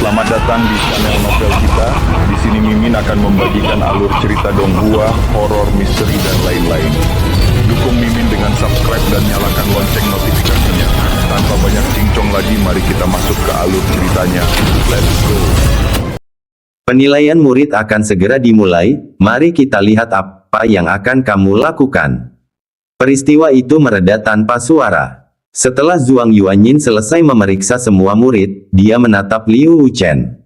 Selamat datang di channel novel kita. Di sini Mimin akan membagikan alur cerita donghua, horor, misteri, dan lain-lain. Dukung Mimin dengan subscribe dan nyalakan lonceng notifikasinya. Tanpa banyak cincong lagi, mari kita masuk ke alur ceritanya. Let's go. Penilaian murid akan segera dimulai. Mari kita lihat apa yang akan kamu lakukan. Peristiwa itu mereda tanpa suara. Setelah Zhuang Yuanyin selesai memeriksa semua murid, dia menatap Liu Wuchen.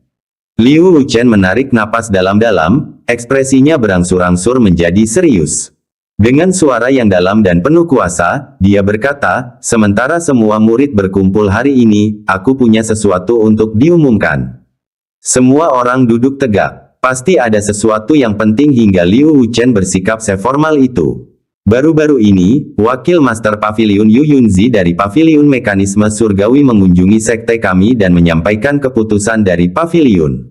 Liu Wuchen menarik napas dalam-dalam, ekspresinya berangsur-angsur menjadi serius. Dengan suara yang dalam dan penuh kuasa, dia berkata, "Sementara semua murid berkumpul hari ini, aku punya sesuatu untuk diumumkan." Semua orang duduk tegak. Pasti ada sesuatu yang penting hingga Liu Wuchen bersikap seformal itu. Baru-baru ini, Wakil Master Paviliun Yu Yunzi dari Paviliun Mekanisme Surgawi mengunjungi sekte kami dan menyampaikan keputusan dari paviliun.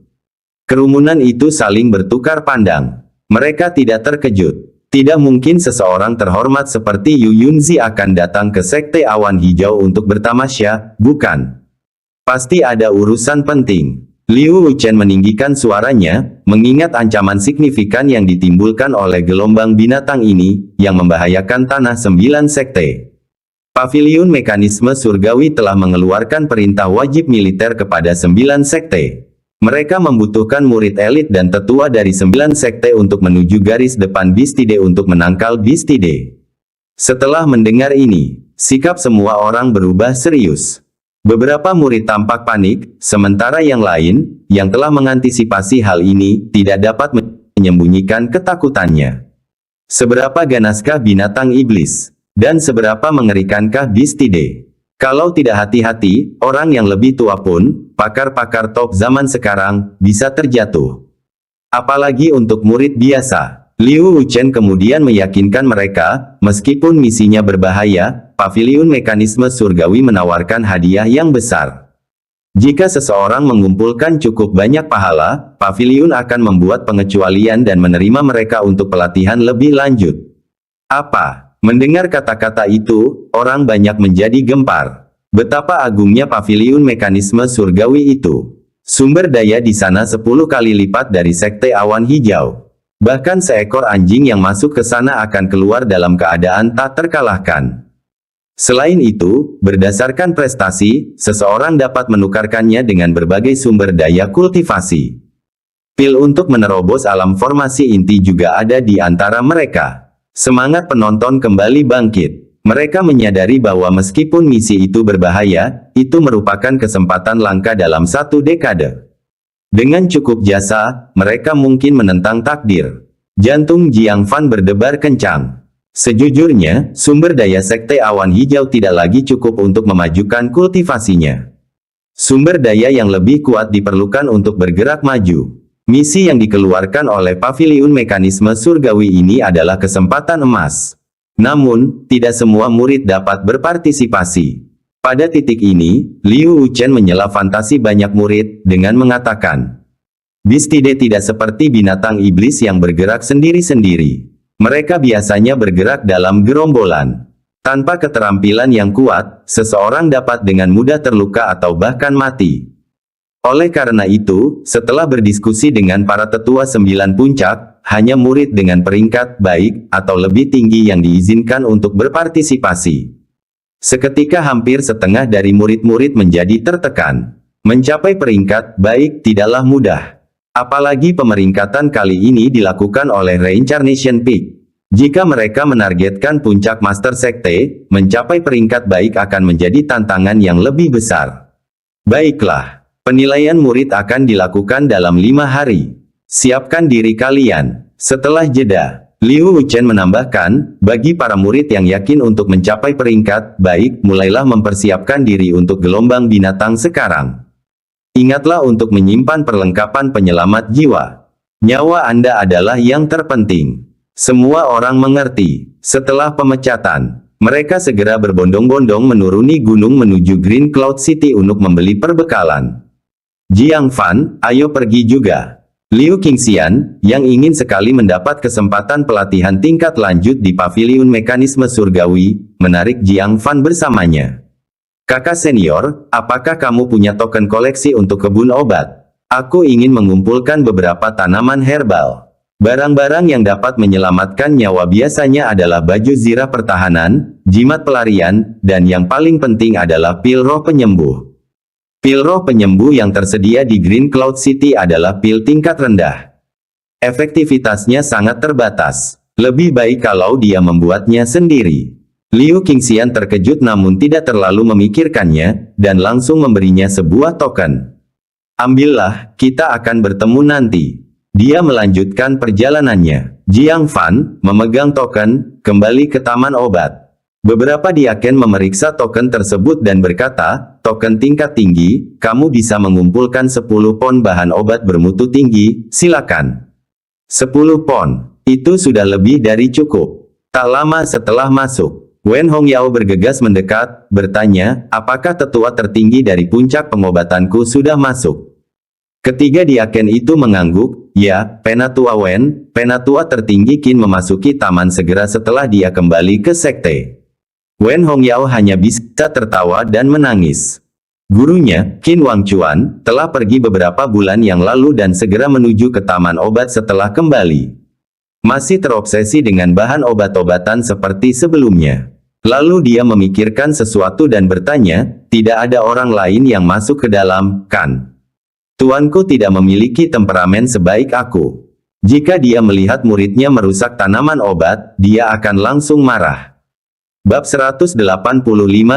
Kerumunan itu saling bertukar pandang. Mereka tidak terkejut. Tidak mungkin seseorang terhormat seperti Yu Yunzi akan datang ke sekte awan hijau untuk bertamasya, bukan? Pasti ada urusan penting. Liu Wuchen meninggikan suaranya, mengingat ancaman signifikan yang ditimbulkan oleh gelombang binatang ini, yang membahayakan tanah 9 sekte. Paviliun Mekanisme Surgawi telah mengeluarkan perintah wajib militer kepada 9 sekte. Mereka membutuhkan murid elit dan tetua dari 9 sekte untuk menuju garis depan Bistide untuk menangkal Bistide. Setelah mendengar ini, sikap semua orang berubah serius. Beberapa murid tampak panik, sementara yang lain, yang telah mengantisipasi hal ini, tidak dapat menyembunyikan ketakutannya. Seberapa ganaskah binatang iblis? Dan seberapa mengerikankah Bistide? Kalau tidak hati-hati, orang yang lebih tua pun, pakar-pakar top zaman sekarang, bisa terjatuh. Apalagi untuk murid biasa. Liu Wuchen kemudian meyakinkan mereka, meskipun misinya berbahaya, Paviliun Mekanisme Surgawi menawarkan hadiah yang besar. Jika seseorang mengumpulkan cukup banyak pahala, paviliun akan membuat pengecualian dan menerima mereka untuk pelatihan lebih lanjut. Apa? Mendengar kata-kata itu, orang banyak menjadi gempar. Betapa agungnya Paviliun Mekanisme Surgawi itu. Sumber daya di sana 10 kali lipat dari sekte awan hijau. Bahkan seekor anjing yang masuk ke sana akan keluar dalam keadaan tak terkalahkan. Selain itu, berdasarkan prestasi, seseorang dapat menukarkannya dengan berbagai sumber daya kultivasi. Pil untuk menerobos alam formasi inti juga ada di antara mereka. Semangat penonton kembali bangkit. Mereka menyadari bahwa meskipun misi itu berbahaya, itu merupakan kesempatan langka dalam 1 dekade. Dengan cukup jasa, mereka mungkin menentang takdir. Jantung Jiang Fan berdebar kencang. Sejujurnya, sumber daya sekte awan hijau tidak lagi cukup untuk memajukan kultivasinya. Sumber daya yang lebih kuat diperlukan untuk bergerak maju. Misi yang dikeluarkan oleh Paviliun Mekanisme Surgawi ini adalah kesempatan emas. Namun, tidak semua murid dapat berpartisipasi. Pada titik ini, Liu Wuchen menyela fantasi banyak murid, dengan mengatakan, Bistide tidak seperti binatang iblis yang bergerak sendiri-sendiri. Mereka biasanya bergerak dalam gerombolan. Tanpa keterampilan yang kuat, seseorang dapat dengan mudah terluka atau bahkan mati. Oleh karena itu, setelah berdiskusi dengan para tetua 9 puncak, hanya murid dengan peringkat baik atau lebih tinggi yang diizinkan untuk berpartisipasi. Seketika hampir setengah dari murid-murid menjadi tertekan. Mencapai peringkat baik tidaklah mudah. Apalagi pemeringkatan kali ini dilakukan oleh Reincarnation Peak. Jika mereka menargetkan puncak Master Sekte, mencapai peringkat baik akan menjadi tantangan yang lebih besar. Baiklah, penilaian murid akan dilakukan dalam 5 hari. Siapkan diri kalian. Setelah jeda, Liu Wuchen menambahkan, bagi para murid yang yakin untuk mencapai peringkat baik, mulailah mempersiapkan diri untuk gelombang binatang sekarang. Ingatlah untuk menyimpan perlengkapan penyelamat jiwa. Nyawa Anda adalah yang terpenting. Semua orang mengerti. Setelah pemecatan, mereka segera berbondong-bondong menuruni gunung menuju Green Cloud City untuk membeli perbekalan. Jiang Fan, ayo pergi juga. Liu Qingxian, yang ingin sekali mendapat kesempatan pelatihan tingkat lanjut di Paviliun Mekanisme Surgawi, menarik Jiang Fan bersamanya. Kakak senior, apakah kamu punya token koleksi untuk kebun obat? Aku ingin mengumpulkan beberapa tanaman herbal. Barang-barang yang dapat menyelamatkan nyawa biasanya adalah baju zirah pertahanan, jimat pelarian, dan yang paling penting adalah pil roh penyembuh. Pil roh penyembuh yang tersedia di Green Cloud City adalah pil tingkat rendah. Efektivitasnya sangat terbatas. Lebih baik kalau dia membuatnya sendiri. Liu Qingxian terkejut namun tidak terlalu memikirkannya, dan langsung memberinya sebuah token. Ambillah, kita akan bertemu nanti. Dia melanjutkan perjalanannya. Jiang Fan, memegang token, kembali ke taman obat. Beberapa diaken memeriksa token tersebut dan berkata, token tingkat tinggi, kamu bisa mengumpulkan 10 pon bahan obat bermutu tinggi, silakan. 10 pon, itu sudah lebih dari cukup. Tak lama setelah masuk, Wen Hongyao bergegas mendekat, bertanya, apakah tetua tertinggi dari puncak pengobatanku sudah masuk? Ketiga diaken itu mengangguk, ya, Penatua Wen, Penatua tertinggi Qin memasuki taman segera setelah dia kembali ke sekte. Wen Hongyao hanya bisa tertawa dan menangis. Gurunya, Qin Wangchuan, telah pergi beberapa bulan yang lalu dan segera menuju ke taman obat setelah kembali. Masih terobsesi dengan bahan obat-obatan seperti sebelumnya. Lalu dia memikirkan sesuatu dan bertanya, tidak ada orang lain yang masuk ke dalam, kan? Tuanku tidak memiliki temperamen sebaik aku. Jika dia melihat muridnya merusak tanaman obat, dia akan langsung marah. Bab 185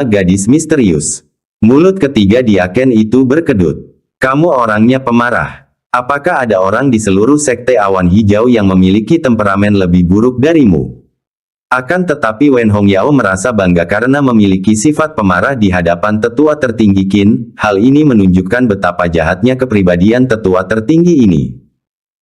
Gadis Misterius. Mulut ketiga diaken itu berkedut. Kamu orangnya pemarah. Apakah ada orang di seluruh sekte awan hijau yang memiliki temperamen lebih buruk darimu? Akan tetapi Wen Hongyao merasa bangga karena memiliki sifat pemarah di hadapan tetua tertinggi Qin. Hal ini menunjukkan betapa jahatnya kepribadian tetua tertinggi ini.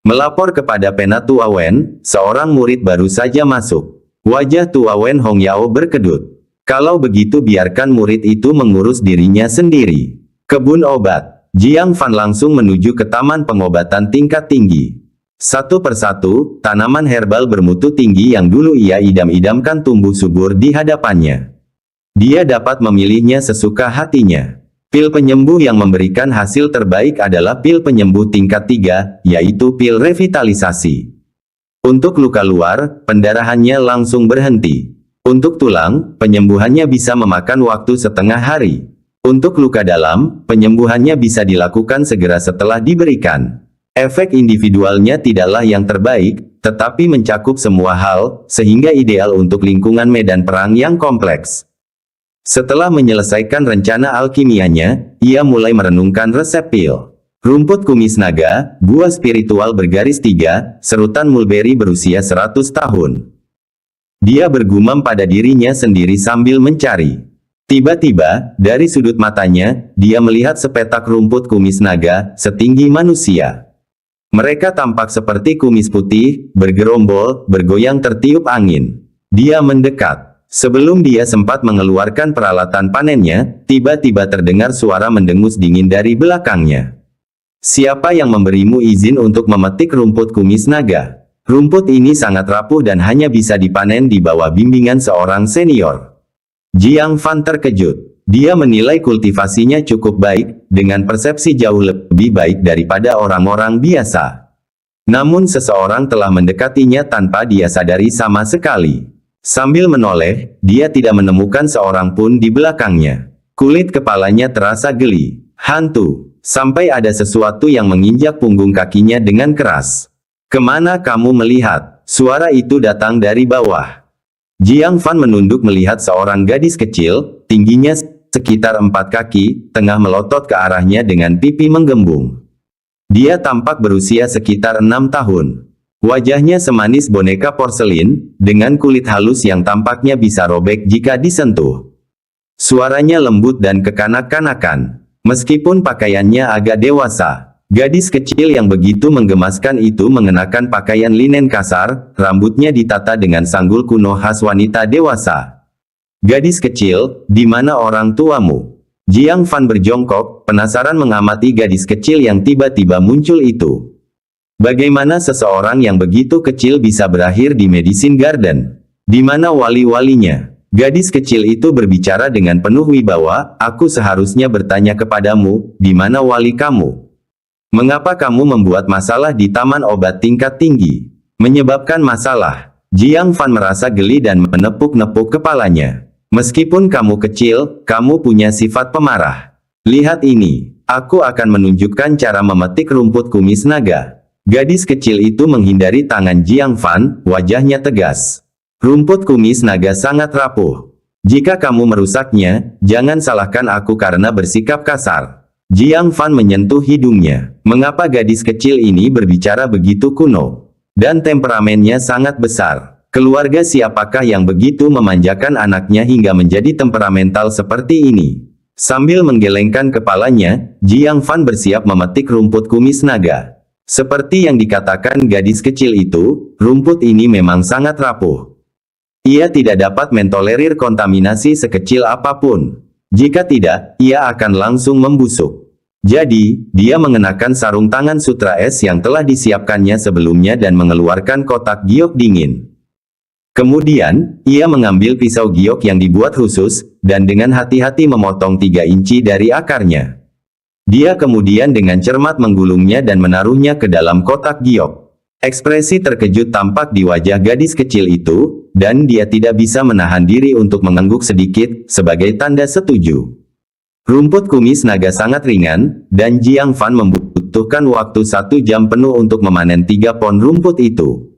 Melapor kepada Penatua Wen, seorang murid baru saja masuk. Wajah tua Wen Hongyao berkedut. Kalau begitu biarkan murid itu mengurus dirinya sendiri. Kebun obat. Jiang Fan langsung menuju ke taman pengobatan tingkat tinggi. Satu persatu, tanaman herbal bermutu tinggi yang dulu ia idam-idamkan tumbuh subur di hadapannya. Dia dapat memilihnya sesuka hatinya. Pil penyembuh yang memberikan hasil terbaik adalah pil penyembuh tingkat 3, yaitu pil revitalisasi. Untuk luka luar, pendarahannya langsung berhenti. Untuk tulang, penyembuhannya bisa memakan waktu setengah hari. Untuk luka dalam, penyembuhannya bisa dilakukan segera setelah diberikan. Efek individualnya tidaklah yang terbaik, tetapi mencakup semua hal, sehingga ideal untuk lingkungan medan perang yang kompleks. Setelah menyelesaikan rencana alkimianya, ia mulai merenungkan resep pil. Rumput kumis naga, buah spiritual bergaris 3, serutan mulberry berusia 100 tahun. Dia bergumam pada dirinya sendiri sambil mencari. Tiba-tiba, dari sudut matanya, dia melihat sepetak rumput kumis naga, setinggi manusia. Mereka tampak seperti kumis putih, bergerombol, bergoyang tertiup angin. Dia mendekat. Sebelum dia sempat mengeluarkan peralatan panennya, tiba-tiba terdengar suara mendengus dingin dari belakangnya. Siapa yang memberimu izin untuk memetik rumput kumis naga? Rumput ini sangat rapuh dan hanya bisa dipanen di bawah bimbingan seorang senior. Jiang Fan terkejut. Dia menilai kultivasinya cukup baik, dengan persepsi jauh lebih baik daripada orang-orang biasa. Namun seseorang telah mendekatinya tanpa dia sadari sama sekali. Sambil menoleh, dia tidak menemukan seorang pun di belakangnya. Kulit kepalanya terasa geli. Hantu. Sampai ada sesuatu yang menginjak punggung kakinya dengan keras. Kemana kamu melihat? Suara itu datang dari bawah. Jiang Fan menunduk melihat seorang gadis kecil, tingginya sekitar 4 kaki, tengah melotot ke arahnya dengan pipi menggembung. Dia tampak berusia sekitar 6 tahun. Wajahnya semanis boneka porselin, dengan kulit halus yang tampaknya bisa robek jika disentuh. Suaranya lembut dan kekanak-kanakan. Meskipun pakaiannya agak dewasa, gadis kecil yang begitu menggemaskan itu mengenakan pakaian linen kasar, rambutnya ditata dengan sanggul kuno khas wanita dewasa. Gadis kecil, di mana orang tuamu? Jiang Fan berjongkok, penasaran mengamati gadis kecil yang tiba-tiba muncul itu. Bagaimana seseorang yang begitu kecil bisa berakhir di Medicine Garden? Di mana wali-walinya? Gadis kecil itu berbicara dengan penuh wibawa, aku seharusnya bertanya kepadamu, di mana wali kamu? Mengapa kamu membuat masalah di taman obat tingkat tinggi? Menyebabkan masalah. Jiang Fan merasa geli dan menepuk-nepuk kepalanya. Meskipun kamu kecil, kamu punya sifat pemarah. Lihat ini. Aku akan menunjukkan cara memetik rumput kumis naga. Gadis kecil itu menghindari tangan Jiang Fan, wajahnya tegas. Rumput kumis naga sangat rapuh. Jika kamu merusaknya, jangan salahkan aku karena bersikap kasar. Jiang Fan menyentuh hidungnya. Mengapa gadis kecil ini berbicara begitu kuno? Dan temperamennya sangat besar. Keluarga siapakah yang begitu memanjakan anaknya hingga menjadi temperamental seperti ini? Sambil menggelengkan kepalanya, Jiang Fan bersiap memetik rumput kumis naga. Seperti yang dikatakan gadis kecil itu, rumput ini memang sangat rapuh. Ia tidak dapat mentolerir kontaminasi sekecil apapun. Jika tidak, ia akan langsung membusuk. Jadi, dia mengenakan sarung tangan sutra es yang telah disiapkannya sebelumnya dan mengeluarkan kotak giok dingin. Kemudian, ia mengambil pisau giok yang dibuat khusus, dan dengan hati-hati memotong 3 inci dari akarnya. Dia kemudian dengan cermat menggulungnya dan menaruhnya ke dalam kotak giok. Ekspresi terkejut tampak di wajah gadis kecil itu, dan dia tidak bisa menahan diri untuk mengangguk sedikit, sebagai tanda setuju. Rumput kumis naga sangat ringan, dan Jiang Fan membutuhkan waktu 1 jam penuh untuk memanen 3 pon rumput itu.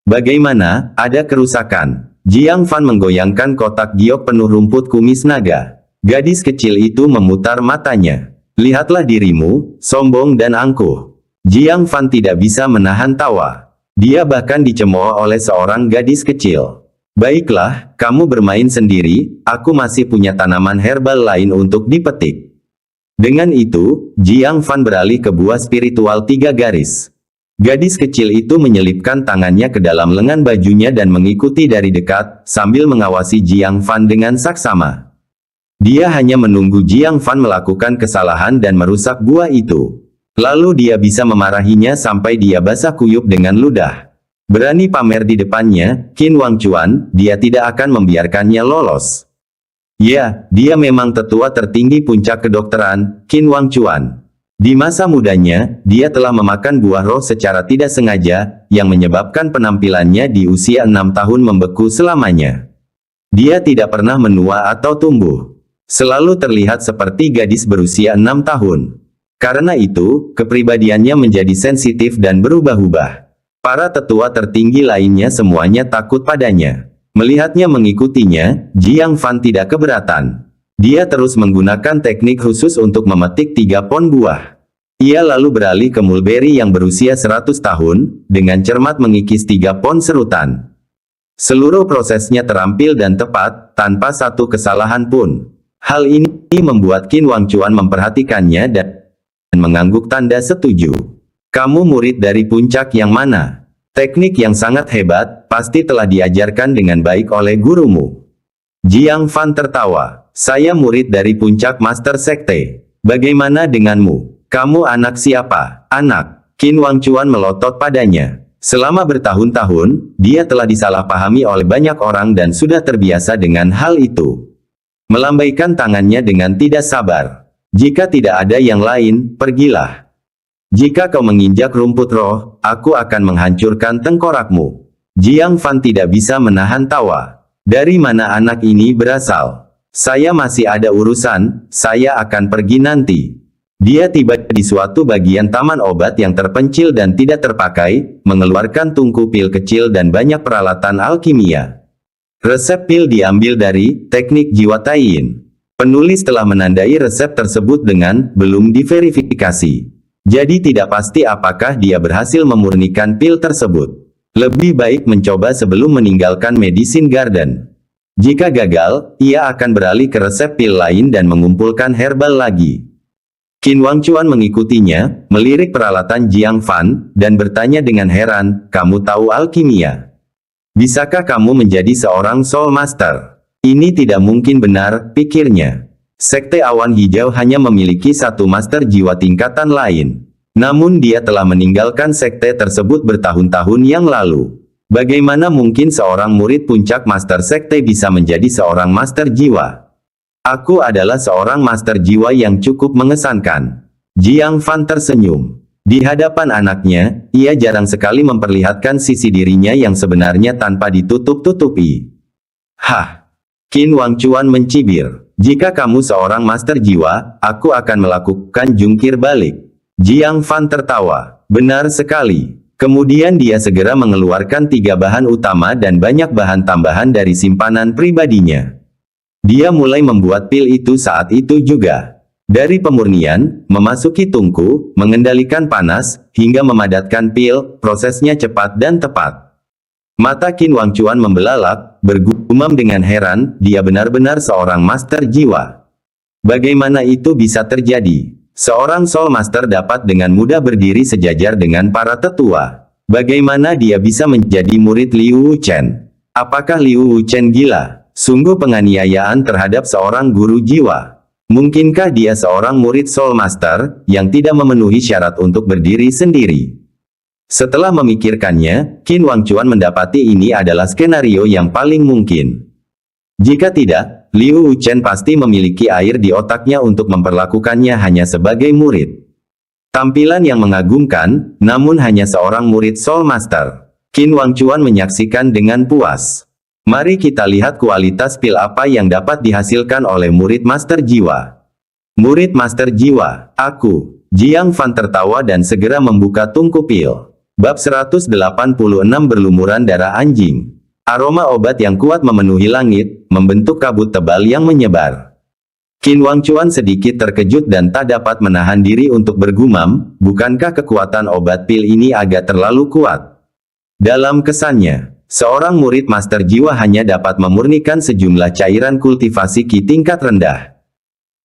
Bagaimana, ada kerusakan? Jiang Fan menggoyangkan kotak giok penuh rumput kumis naga. Gadis kecil itu memutar matanya. Lihatlah dirimu, sombong dan angkuh. Jiang Fan tidak bisa menahan tawa. Dia bahkan dicemooh oleh seorang gadis kecil. Baiklah, kamu bermain sendiri, aku masih punya tanaman herbal lain untuk dipetik. Dengan itu, Jiang Fan beralih ke buah spiritual 3 garis. Gadis kecil itu menyelipkan tangannya ke dalam lengan bajunya dan mengikuti dari dekat, sambil mengawasi Jiang Fan dengan saksama. Dia hanya menunggu Jiang Fan melakukan kesalahan dan merusak buah itu. Lalu dia bisa memarahinya sampai dia basah kuyup dengan ludah. Berani pamer di depannya, Qin Wangchuan, dia tidak akan membiarkannya lolos. Ya, dia memang tetua tertinggi puncak kedokteran, Qin Wangchuan. Di masa mudanya, dia telah memakan buah roh secara tidak sengaja, yang menyebabkan penampilannya di usia 6 tahun membeku selamanya. Dia tidak pernah menua atau tumbuh. Selalu terlihat seperti gadis berusia 6 tahun. Karena itu, kepribadiannya menjadi sensitif dan berubah-ubah. Para tetua tertinggi lainnya semuanya takut padanya. Melihatnya mengikutinya, Jiang Fan tidak keberatan. Dia terus menggunakan teknik khusus untuk memetik 3 pon buah. Ia lalu beralih ke mulberry yang berusia 100 tahun, dengan cermat mengikis 3 pon serutan. Seluruh prosesnya terampil dan tepat, tanpa satu kesalahan pun. Hal ini membuat Qin Wangchuan memperhatikannya dan mengangguk tanda setuju. Kamu murid dari puncak yang mana? Teknik yang sangat hebat, pasti telah diajarkan dengan baik oleh gurumu. Jiang Fan tertawa. Saya murid dari puncak Master Sekte. Bagaimana denganmu? Kamu anak siapa? Anak. Qin Wangchuan melotot padanya. Selama bertahun-tahun, dia telah disalahpahami oleh banyak orang dan sudah terbiasa dengan hal itu. Melambaikan tangannya dengan tidak sabar. Jika tidak ada yang lain, pergilah. Jika kau menginjak rumput roh, aku akan menghancurkan tengkorakmu. Jiang Fan tidak bisa menahan tawa. Dari mana anak ini berasal? Saya masih ada urusan, saya akan pergi nanti. Dia tiba di suatu bagian taman obat yang terpencil dan tidak terpakai, mengeluarkan tungku pil kecil dan banyak peralatan alkimia. Resep pil diambil dari teknik jiwa Taiyin. Penulis telah menandai resep tersebut dengan belum diverifikasi. Jadi tidak pasti apakah dia berhasil memurnikan pil tersebut. Lebih baik mencoba sebelum meninggalkan Medicine Garden. Jika gagal, ia akan beralih ke resep pil lain dan mengumpulkan herbal lagi. Qin Wangchuan mengikutinya, melirik peralatan Jiang Fan, dan bertanya dengan heran, kamu tahu alkimia? Bisakah kamu menjadi seorang Soul Master? Ini tidak mungkin benar, pikirnya. Sekte Awan Hijau hanya memiliki satu master jiwa tingkatan lain. Namun dia telah meninggalkan sekte tersebut bertahun-tahun yang lalu. Bagaimana mungkin seorang murid puncak master sekte bisa menjadi seorang master jiwa? Aku adalah seorang master jiwa yang cukup mengesankan. Jiang Fan tersenyum. Di hadapan anaknya, ia jarang sekali memperlihatkan sisi dirinya yang sebenarnya tanpa ditutup-tutupi. Hah? Qin Wangchuan mencibir. Jika kamu seorang master jiwa, aku akan melakukan jungkir balik. Jiang Fan tertawa. Benar sekali. Kemudian dia segera mengeluarkan 3 bahan utama dan banyak bahan tambahan dari simpanan pribadinya. Dia mulai membuat pil itu saat itu juga. Dari pemurnian, memasuki tungku, mengendalikan panas, hingga memadatkan pil, prosesnya cepat dan tepat. Mata Qin Wangchuan membelalak, bergumam dengan heran, dia benar-benar seorang master jiwa. Bagaimana itu bisa terjadi? Seorang Soul Master dapat dengan mudah berdiri sejajar dengan para tetua. Bagaimana dia bisa menjadi murid Liu Wuchen? Apakah Liu Wuchen gila? Sungguh penganiayaan terhadap seorang guru jiwa. Mungkinkah dia seorang murid Soul Master, yang tidak memenuhi syarat untuk berdiri sendiri? Setelah memikirkannya, Qin Wangchuan mendapati ini adalah skenario yang paling mungkin. Jika tidak, Liu Wuchen pasti memiliki air di otaknya untuk memperlakukannya hanya sebagai murid. Tampilan yang mengagumkan, namun hanya seorang murid Soul Master. Qin Wangchuan menyaksikan dengan puas. Mari kita lihat kualitas pil apa yang dapat dihasilkan oleh murid Master Jiwa. Murid Master Jiwa, aku. Jiang Fan tertawa dan segera membuka tungku pil. Bab 186 berlumuran darah anjing. Aroma obat yang kuat memenuhi langit, membentuk kabut tebal yang menyebar. Qin Wangchuan sedikit terkejut dan tak dapat menahan diri untuk bergumam, bukankah kekuatan obat pil ini agak terlalu kuat? Dalam kesannya, seorang murid master jiwa hanya dapat memurnikan sejumlah cairan kultivasi Qi tingkat rendah.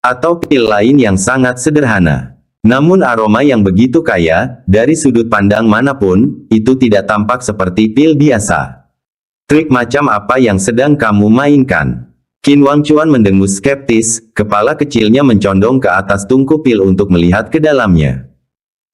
Atau pil lain yang sangat sederhana. Namun aroma yang begitu kaya, dari sudut pandang manapun, itu tidak tampak seperti pil biasa. Trik macam apa yang sedang kamu mainkan? Qin Wangchuan mendengus skeptis, kepala kecilnya mencondong ke atas tungku pil untuk melihat ke dalamnya.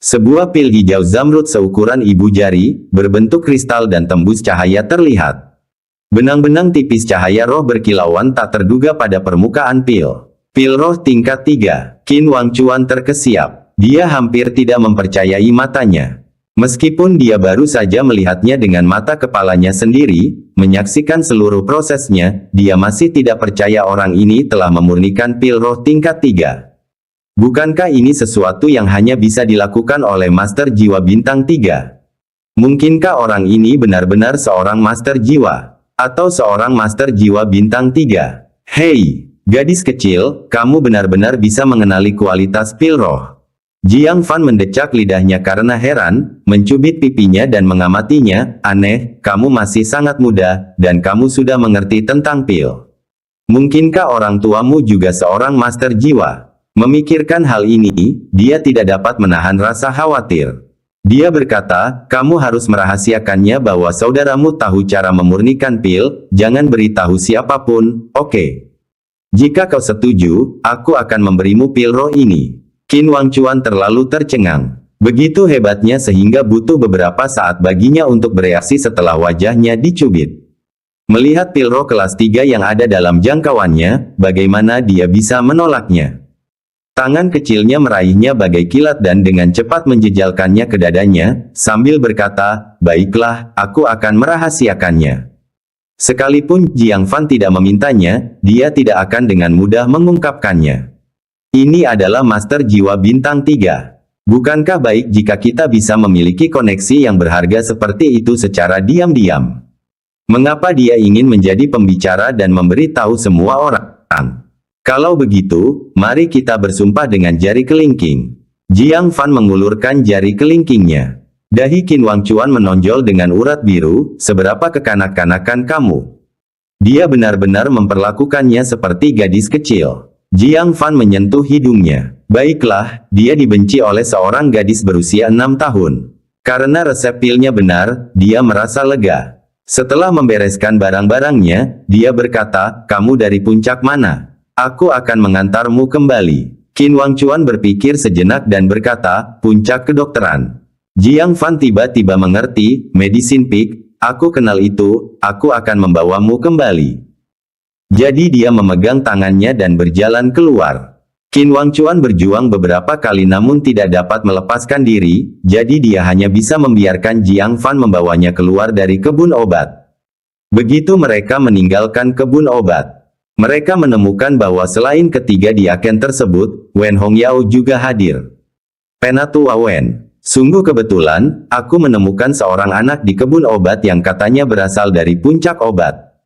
Sebuah pil hijau zamrud seukuran ibu jari, berbentuk kristal dan tembus cahaya terlihat. Benang-benang tipis cahaya roh berkilauan tak terduga pada permukaan pil. Pil roh tingkat 3, Qin Wangchuan terkesiap. Dia hampir tidak mempercayai matanya. Meskipun dia baru saja melihatnya dengan mata kepalanya sendiri, menyaksikan seluruh prosesnya, dia masih tidak percaya orang ini telah memurnikan pil roh tingkat 3. Bukankah ini sesuatu yang hanya bisa dilakukan oleh Master Jiwa Bintang 3? Mungkinkah orang ini benar-benar seorang Master Jiwa? Atau seorang Master Jiwa Bintang 3? Hei, gadis kecil, kamu benar-benar bisa mengenali kualitas pil roh. Jiang Fan mendecak lidahnya karena heran, mencubit pipinya dan mengamatinya. Aneh, kamu masih sangat muda, dan kamu sudah mengerti tentang pil. Mungkinkah orang tuamu juga seorang master jiwa? Memikirkan hal ini, dia tidak dapat menahan rasa khawatir. Dia berkata, kamu harus merahasiakannya bahwa saudaramu tahu cara memurnikan pil, jangan beritahu siapapun, oke? Jika kau setuju, aku akan memberimu pil roh ini. Qin Wangchuan terlalu tercengang. Begitu hebatnya sehingga butuh beberapa saat baginya untuk bereaksi setelah wajahnya dicubit. Melihat pil roh kelas 3 yang ada dalam jangkauannya, bagaimana dia bisa menolaknya? Tangan kecilnya meraihnya bagai kilat dan dengan cepat menjejalkannya ke dadanya, sambil berkata, baiklah, aku akan merahasiakannya. Sekalipun Jiang Fan tidak memintanya, dia tidak akan dengan mudah mengungkapkannya. Ini adalah Master Jiwa Bintang 3. Bukankah baik jika kita bisa memiliki koneksi yang berharga seperti itu secara diam-diam? Mengapa dia ingin menjadi pembicara dan memberitahu semua orang? Kalau begitu, mari kita bersumpah dengan jari kelingking. Jiang Fan mengulurkan jari kelingkingnya. Dahi Qin Wangchuan menonjol dengan urat biru, seberapa kekanak-kanakan kamu? Dia benar-benar memperlakukannya seperti gadis kecil. Jiang Fan menyentuh hidungnya. Baiklah, dia dibenci oleh seorang gadis berusia 6 tahun. Karena resep pilnya benar, dia merasa lega. Setelah membereskan barang-barangnya, dia berkata, kamu dari puncak mana? Aku akan mengantarmu kembali. Qin Wangchuan berpikir sejenak dan berkata, puncak kedokteran. Jiang Fan tiba-tiba mengerti, Medicine Peak, aku kenal itu, aku akan membawamu kembali. Jadi dia memegang tangannya dan berjalan keluar. Qin Wangchuan berjuang beberapa kali namun tidak dapat melepaskan diri, jadi dia hanya bisa membiarkan Jiang Fan membawanya keluar dari kebun obat. Begitu mereka meninggalkan kebun obat, mereka menemukan bahwa selain ketiga diaken tersebut, Wen Hongyao juga hadir. Penatua Wen, sungguh kebetulan, aku menemukan seorang anak di kebun obat yang katanya berasal dari puncak obat.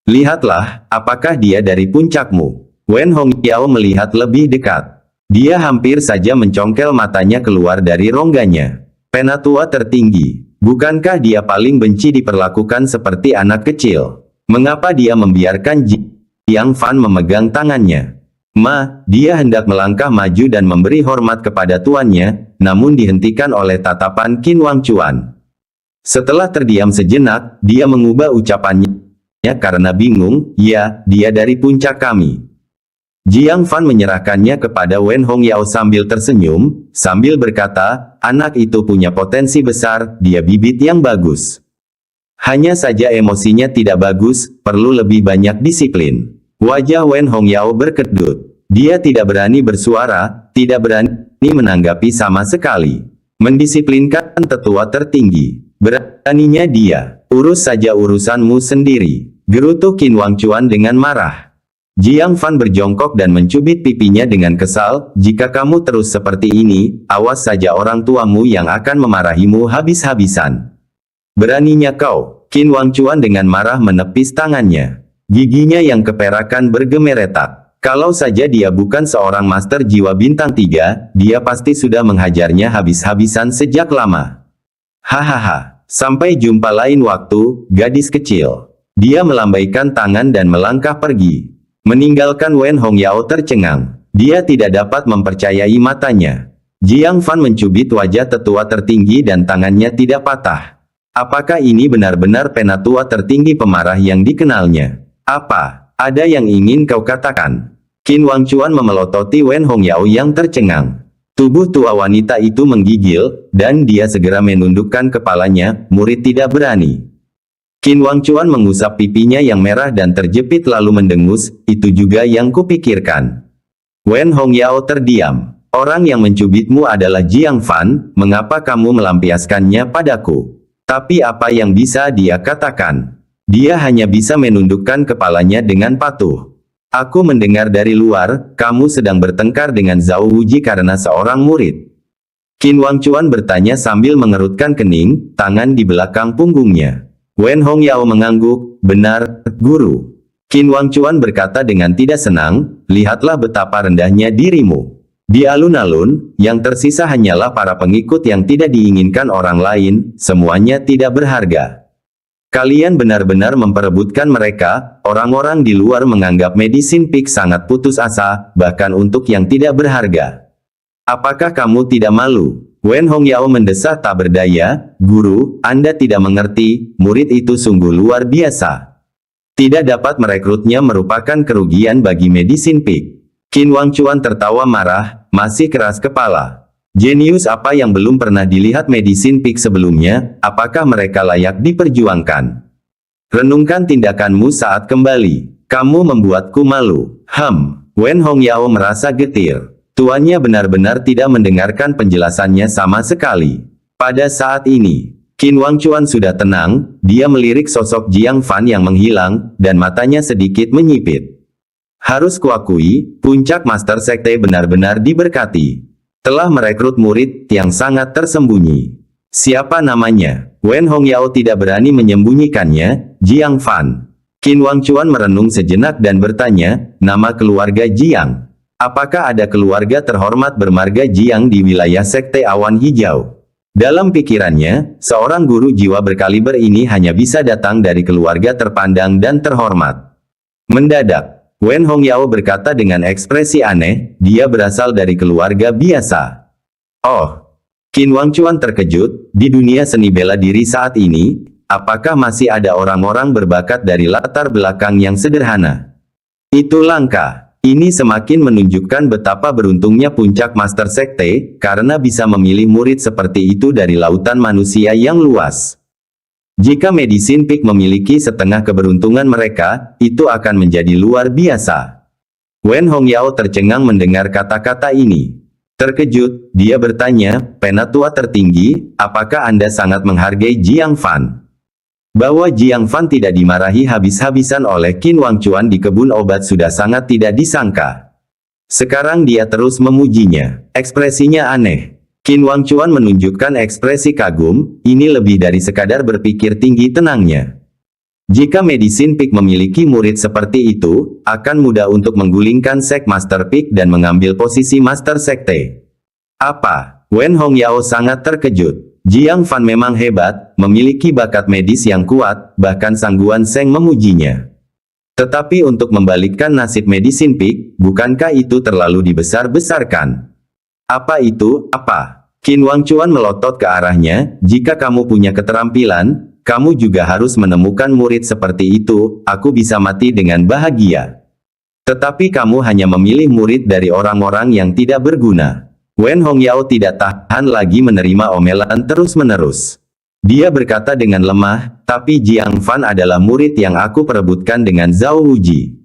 Lihatlah, apakah dia dari puncakmu? Wen Hongyao melihat lebih dekat. Dia hampir saja mencongkel matanya keluar dari rongganya. Penatua tertinggi, bukankah dia paling benci diperlakukan seperti anak kecil? Mengapa dia membiarkan Jiang Fan memegang tangannya? Dia hendak melangkah maju dan memberi hormat kepada tuannya, namun dihentikan oleh tatapan Qin Wangchuan. Setelah terdiam sejenak, dia mengubah ucapannya karena bingung, ya, dia dari puncak kami. Jiang Fan menyerahkannya kepada Wen Hongyao sambil tersenyum, sambil berkata, anak itu punya potensi besar, dia bibit yang bagus. Hanya saja emosinya tidak bagus, perlu lebih banyak disiplin. Wajah Wen Hongyao berkedut. Dia tidak berani bersuara, tidak berani menanggapi sama sekali. Mendisiplinkan tetua tertinggi. Beraninya dia, urus saja urusanmu sendiri. Gerutu Qin Wangchuan dengan marah. Jiang Fan berjongkok dan mencubit pipinya dengan kesal, jika kamu terus seperti ini, awas saja orang tuamu yang akan memarahimu habis-habisan. Beraninya kau, Qin Wangchuan dengan marah menepis tangannya. Giginya yang keperakan bergemeretak. Kalau saja dia bukan seorang master jiwa bintang 3, dia pasti sudah menghajarnya habis-habisan sejak lama. Hahaha, sampai jumpa lain waktu, gadis kecil. Dia melambaikan tangan dan melangkah pergi. Meninggalkan Wen Hongyao tercengang. Dia tidak dapat mempercayai matanya. Jiang Fan mencubit wajah tetua tertinggi dan tangannya tidak patah. Apakah ini benar-benar penatua tertinggi pemarah yang dikenalnya? Apa? Ada yang ingin kau katakan? Qin Wangchuan memelototi Wen Hongyao yang tercengang. Tubuh tua wanita itu menggigil, dan dia segera menundukkan kepalanya, murid tidak berani. Qin Wangchuan mengusap pipinya yang merah dan terjepit lalu mendengus, itu juga yang kupikirkan. Wen Hongyao terdiam. Orang yang mencubitmu adalah Jiang Fan, mengapa kamu melampiaskannya padaku? Tapi apa yang bisa dia katakan? Dia hanya bisa menundukkan kepalanya dengan patuh. Aku mendengar dari luar, kamu sedang bertengkar dengan Zhao Wuji karena seorang murid. Qin Wangchuan bertanya sambil mengerutkan kening, tangan di belakang punggungnya. Wen Hongyao mengangguk, benar, guru. Qin Wangchuan berkata dengan tidak senang, lihatlah betapa rendahnya dirimu. Di alun-alun, yang tersisa hanyalah para pengikut yang tidak diinginkan orang lain, semuanya tidak berharga. Kalian benar-benar memperebutkan mereka, orang-orang di luar menganggap Medicine Peak sangat putus asa, bahkan untuk yang tidak berharga. Apakah kamu tidak malu? Wen Hongyao mendesah tak berdaya, guru, Anda tidak mengerti, murid itu sungguh luar biasa. Tidak dapat merekrutnya merupakan kerugian bagi Medicine Peak. Qin Wangchuan tertawa marah, masih keras kepala. Jenius apa yang belum pernah dilihat Medicine Peak sebelumnya, apakah mereka layak diperjuangkan? Renungkan tindakanmu saat kembali. Kamu membuatku malu. Wen Hongyao merasa getir. Tuannya benar-benar tidak mendengarkan penjelasannya sama sekali. Pada saat ini, Qin Wangchuan sudah tenang, dia melirik sosok Jiang Fan yang menghilang, dan matanya sedikit menyipit. Harus kuakui, puncak Master Sekte benar-benar diberkati. Telah merekrut murid yang sangat tersembunyi. Siapa namanya? Wen Hongyao tidak berani menyembunyikannya, Jiang Fan. Qin Wangchuan merenung sejenak dan bertanya, nama keluarga Jiang. Apakah ada keluarga terhormat bermarga Jiang di wilayah Sekte Awan Hijau? Dalam pikirannya, seorang guru jiwa berkaliber ini hanya bisa datang dari keluarga terpandang dan terhormat. Mendadak, Wen Hongyao berkata dengan ekspresi aneh, dia berasal dari keluarga biasa. Oh, Qin Wangchuan terkejut, di dunia seni bela diri saat ini, apakah masih ada orang-orang berbakat dari latar belakang yang sederhana? Itu langka. Ini semakin menunjukkan betapa beruntungnya puncak Master Sekte, karena bisa memilih murid seperti itu dari lautan manusia yang luas. Jika Medicine Peak memiliki setengah keberuntungan mereka, itu akan menjadi luar biasa. Wen Hongyao tercengang mendengar kata-kata ini. Terkejut, dia bertanya, "Penatua tertinggi, apakah Anda sangat menghargai Jiang Fan?" Bahwa Jiang Fan tidak dimarahi habis-habisan oleh Qin Wangchuan di kebun obat sudah sangat tidak disangka. Sekarang dia terus memujinya. Ekspresinya aneh. Qin Wangchuan menunjukkan ekspresi kagum, ini lebih dari sekadar berpikir tinggi tenangnya. Jika Medicine Peak memiliki murid seperti itu, akan mudah untuk menggulingkan Sek Master Peak dan mengambil posisi Master Sekte. Apa? Wen Hongyao sangat terkejut. Jiang Fan memang hebat, memiliki bakat medis yang kuat, bahkan Sang Guan Seng memujinya. Tetapi untuk membalikkan nasib Medicine Peak, bukankah itu terlalu dibesar-besarkan? Apa itu? Apa? Qin Wangchuan melotot ke arahnya, "Jika kamu punya keterampilan, kamu juga harus menemukan murid seperti itu, aku bisa mati dengan bahagia. Tetapi kamu hanya memilih murid dari orang-orang yang tidak berguna." Wen Hongyao tidak tahan lagi menerima omelan terus-menerus. Dia berkata dengan lemah, "Tapi Jiang Fan adalah murid yang aku perebutkan dengan Zhao Wuji."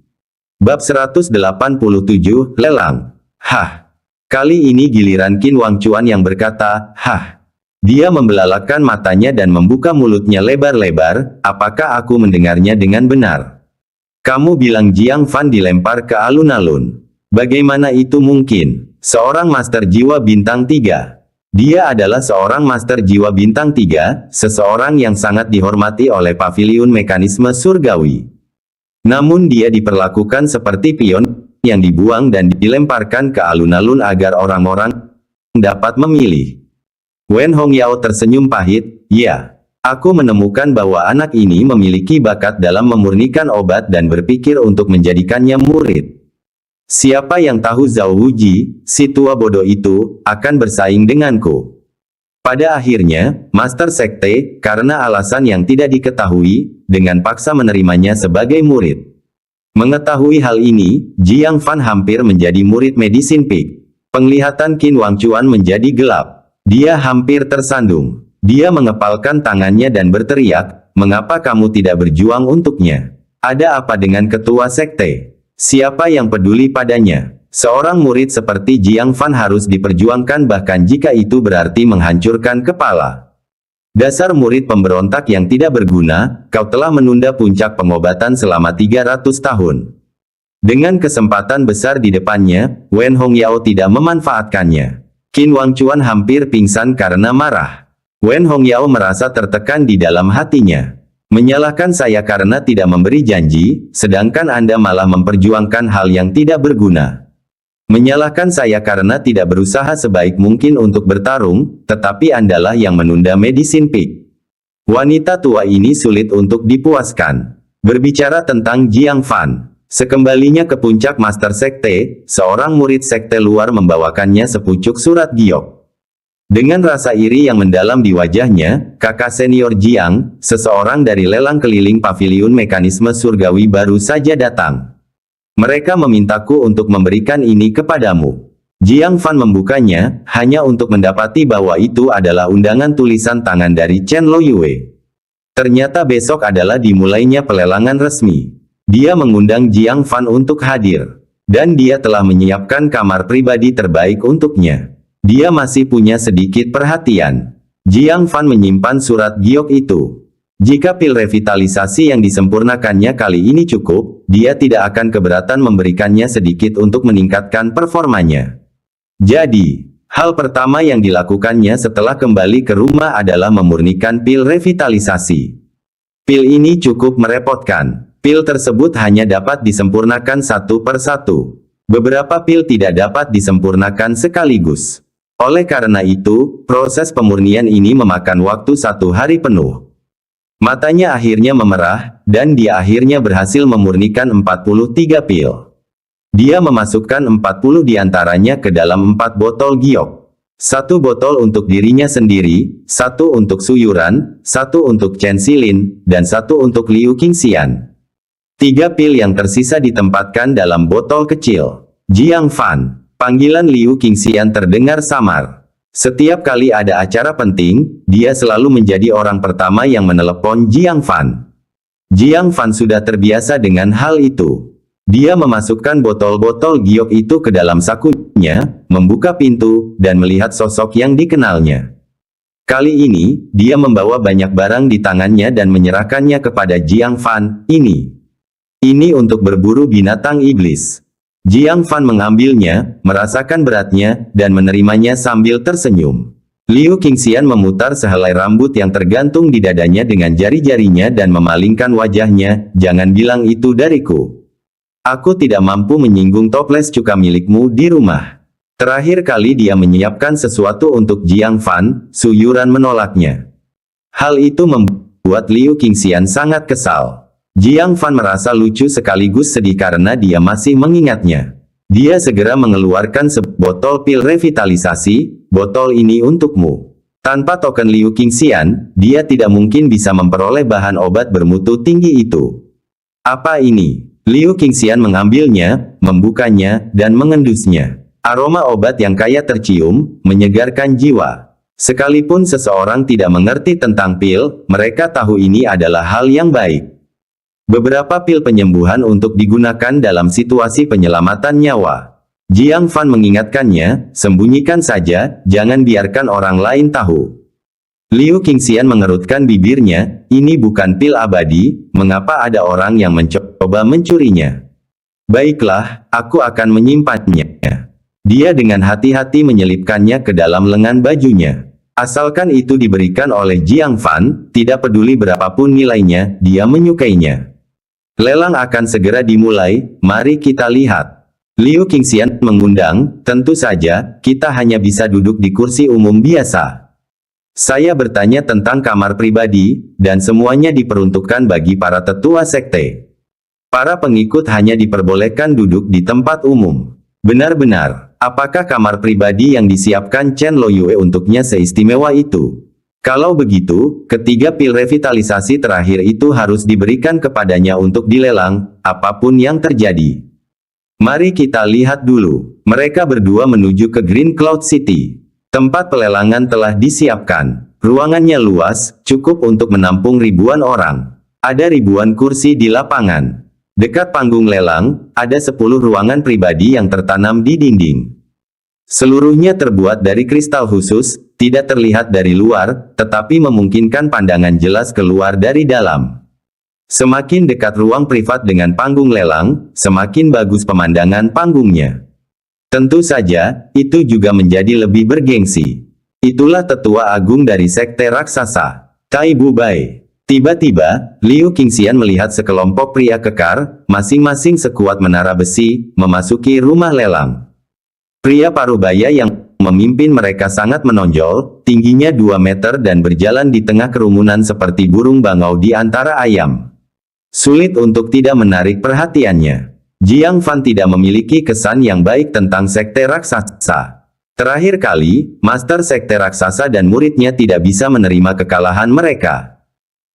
Bab 187, Lelang. Hah. Kali ini giliran Qin Wangchuan yang berkata, "Hah." Dia membelalakan matanya dan membuka mulutnya lebar-lebar, "Apakah aku mendengarnya dengan benar? Kamu bilang Jiang Fan dilempar ke alun-alun. Bagaimana itu mungkin? Seorang Master Jiwa Bintang 3. Dia adalah seorang Master Jiwa Bintang 3, seseorang yang sangat dihormati oleh Paviliun Mekanisme Surgawi. Namun dia diperlakukan seperti pion yang dibuang dan dilemparkan ke alun-alun agar orang-orang dapat memilih." Wen Hongyao tersenyum pahit, "Ya, aku menemukan bahwa anak ini memiliki bakat dalam memurnikan obat dan berpikir untuk menjadikannya murid. Siapa yang tahu Zhao Wuji, si tua bodoh itu, akan bersaing denganku." Pada akhirnya, Master Sekte, karena alasan yang tidak diketahui, dengan paksa menerimanya sebagai murid. Mengetahui hal ini, Jiang Fan hampir menjadi murid Medicine Peak. Penglihatan Qin Wangchuan menjadi gelap. Dia hampir tersandung. Dia mengepalkan tangannya dan berteriak, "Mengapa kamu tidak berjuang untuknya? Ada apa dengan ketua sekte? Siapa yang peduli padanya?" Seorang murid seperti Jiang Fan harus diperjuangkan bahkan jika itu berarti menghancurkan kepala. "Dasar murid pemberontak yang tidak berguna, kau telah menunda puncak pengobatan selama 300 tahun. Dengan kesempatan besar di depannya, Wen Hongyao tidak memanfaatkannya. Qin Wangchuan hampir pingsan karena marah. Wen Hongyao merasa tertekan di dalam hatinya. "Menyalahkan saya karena tidak memberi janji, sedangkan Anda malah memperjuangkan hal yang tidak berguna. Menyalahkan saya karena tidak berusaha sebaik mungkin untuk bertarung, tetapi Andalah yang menunda Medicine Peak." Wanita tua ini sulit untuk dipuaskan. Berbicara tentang Jiang Fan. Sekembalinya ke puncak Master Sekte, seorang murid sekte luar membawakannya sepucuk surat giok. Dengan rasa iri yang mendalam di wajahnya, kakak senior Jiang, seseorang dari lelang keliling Paviliun Mekanisme Surgawi baru saja datang. "Mereka memintaku untuk memberikan ini kepadamu." Jiang Fan membukanya, hanya untuk mendapati bahwa itu adalah undangan tulisan tangan dari Chen Loyue. Ternyata besok adalah dimulainya pelelangan resmi. Dia mengundang Jiang Fan untuk hadir. Dan dia telah menyiapkan kamar pribadi terbaik untuknya. Dia masih punya sedikit perhatian. Jiang Fan menyimpan surat giok itu. Jika pil revitalisasi yang disempurnakannya kali ini cukup, dia tidak akan keberatan memberikannya sedikit untuk meningkatkan performanya. Jadi, hal pertama yang dilakukannya setelah kembali ke rumah adalah memurnikan pil revitalisasi. Pil ini cukup merepotkan. Pil tersebut hanya dapat disempurnakan satu per satu. Beberapa pil tidak dapat disempurnakan sekaligus. Oleh karena itu, proses pemurnian ini memakan waktu 1 hari penuh. Matanya akhirnya memerah, dan dia akhirnya berhasil memurnikan 43 pil. Dia memasukkan 40 diantaranya ke dalam 4 botol giok. 1 botol untuk dirinya sendiri, 1 untuk Suyuran, 1 untuk Chen Xilin, dan 1 untuk Liu Qingxian. 3 pil yang tersisa ditempatkan dalam botol kecil. Jiang Fan. Panggilan Liu Qingxian terdengar samar. Setiap kali ada acara penting, dia selalu menjadi orang pertama yang menelepon Jiang Fan. Jiang Fan sudah terbiasa dengan hal itu. Dia memasukkan botol-botol giok itu ke dalam sakunya, membuka pintu, dan melihat sosok yang dikenalnya. Kali ini, dia membawa banyak barang di tangannya dan menyerahkannya kepada Jiang Fan. Ini untuk berburu binatang iblis. Jiang Fan mengambilnya, merasakan beratnya, dan menerimanya sambil tersenyum. Liu Qingxian memutar sehelai rambut yang tergantung di dadanya dengan jari-jarinya dan memalingkan wajahnya. Jangan bilang itu dariku. Aku tidak mampu menyinggung toples cuka milikmu di rumah. Terakhir kali dia menyiapkan sesuatu untuk Jiang Fan, Su Yuran menolaknya. Hal itu membuat Liu Qingxian sangat kesal. Jiang Fan merasa lucu sekaligus sedih karena dia masih mengingatnya. Dia segera mengeluarkan sebotol pil revitalisasi. Botol ini untukmu. Tanpa token Liu Qingxian, dia tidak mungkin bisa memperoleh bahan obat bermutu tinggi itu. Apa ini? Liu Qingxian mengambilnya, membukanya, dan mengendusnya. Aroma obat yang kaya tercium, menyegarkan jiwa. Sekalipun seseorang tidak mengerti tentang pil, mereka tahu ini adalah hal yang baik. Beberapa pil penyembuhan untuk digunakan dalam situasi penyelamatan nyawa. Jiang Fan mengingatkannya, sembunyikan saja, jangan biarkan orang lain tahu. Liu Qingxian mengerutkan bibirnya, ini bukan pil abadi, mengapa ada orang yang mencoba mencurinya? Baiklah, aku akan menyimpannya. Dia dengan hati-hati menyelipkannya ke dalam lengan bajunya. Asalkan itu diberikan oleh Jiang Fan, tidak peduli berapapun nilainya, dia menyukainya. Lelang akan segera dimulai, mari kita lihat. Liu Qingxian mengundang, tentu saja, kita hanya bisa duduk di kursi umum biasa. Saya bertanya tentang kamar pribadi, dan semuanya diperuntukkan bagi para tetua sekte. Para pengikut hanya diperbolehkan duduk di tempat umum. Benar-benar, apakah kamar pribadi yang disiapkan Chen Loyue untuknya seistimewa itu? Kalau begitu, ketiga pil revitalisasi terakhir itu harus diberikan kepadanya untuk dilelang, apapun yang terjadi. Mari kita lihat dulu. Mereka berdua menuju ke Green Cloud City. Tempat pelelangan telah disiapkan. Ruangannya luas, cukup untuk menampung ribuan orang. Ada ribuan kursi di lapangan. Dekat panggung lelang, ada 10 ruangan pribadi yang tertanam di dinding. Seluruhnya terbuat dari kristal khusus, tidak terlihat dari luar, tetapi memungkinkan pandangan jelas keluar dari dalam. Semakin dekat ruang privat dengan panggung lelang, semakin bagus pemandangan panggungnya. Tentu saja, itu juga menjadi lebih bergengsi. Itulah tetua agung dari sekte raksasa, Tai Bubai. Tiba-tiba, Liu Qingxian melihat sekelompok pria kekar, masing-masing sekuat menara besi, memasuki rumah lelang. Pria parubaya yang memimpin mereka sangat menonjol, tingginya 2 meter dan berjalan di tengah kerumunan seperti burung bangau di antara ayam. Sulit untuk tidak menarik perhatiannya. Jiang Fan tidak memiliki kesan yang baik tentang sekte raksasa. Terakhir kali, master sekte raksasa dan muridnya tidak bisa menerima kekalahan mereka.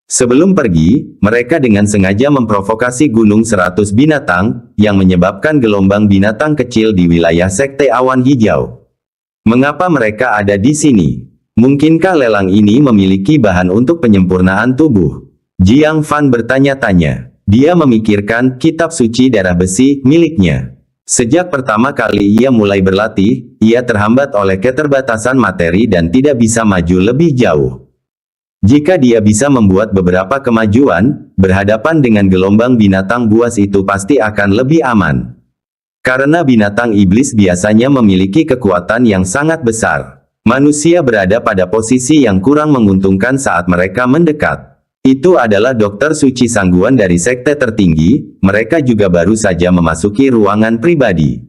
Sebelum pergi, mereka dengan sengaja memprovokasi gunung 100 binatang, yang menyebabkan gelombang binatang kecil di wilayah sekte awan hijau. Mengapa mereka ada di sini? Mungkinkah lelang ini memiliki bahan untuk penyempurnaan tubuh? Jiang Fan bertanya-tanya. Dia memikirkan kitab suci darah besi miliknya. Sejak pertama kali ia mulai berlatih, ia terhambat oleh keterbatasan materi dan tidak bisa maju lebih jauh. Jika dia bisa membuat beberapa kemajuan, berhadapan dengan gelombang binatang buas itu pasti akan lebih aman. Karena binatang iblis biasanya memiliki kekuatan yang sangat besar. Manusia berada pada posisi yang kurang menguntungkan saat mereka mendekat. Itu adalah dokter suci sangguan dari sekte tertinggi, mereka juga baru saja memasuki ruangan pribadi.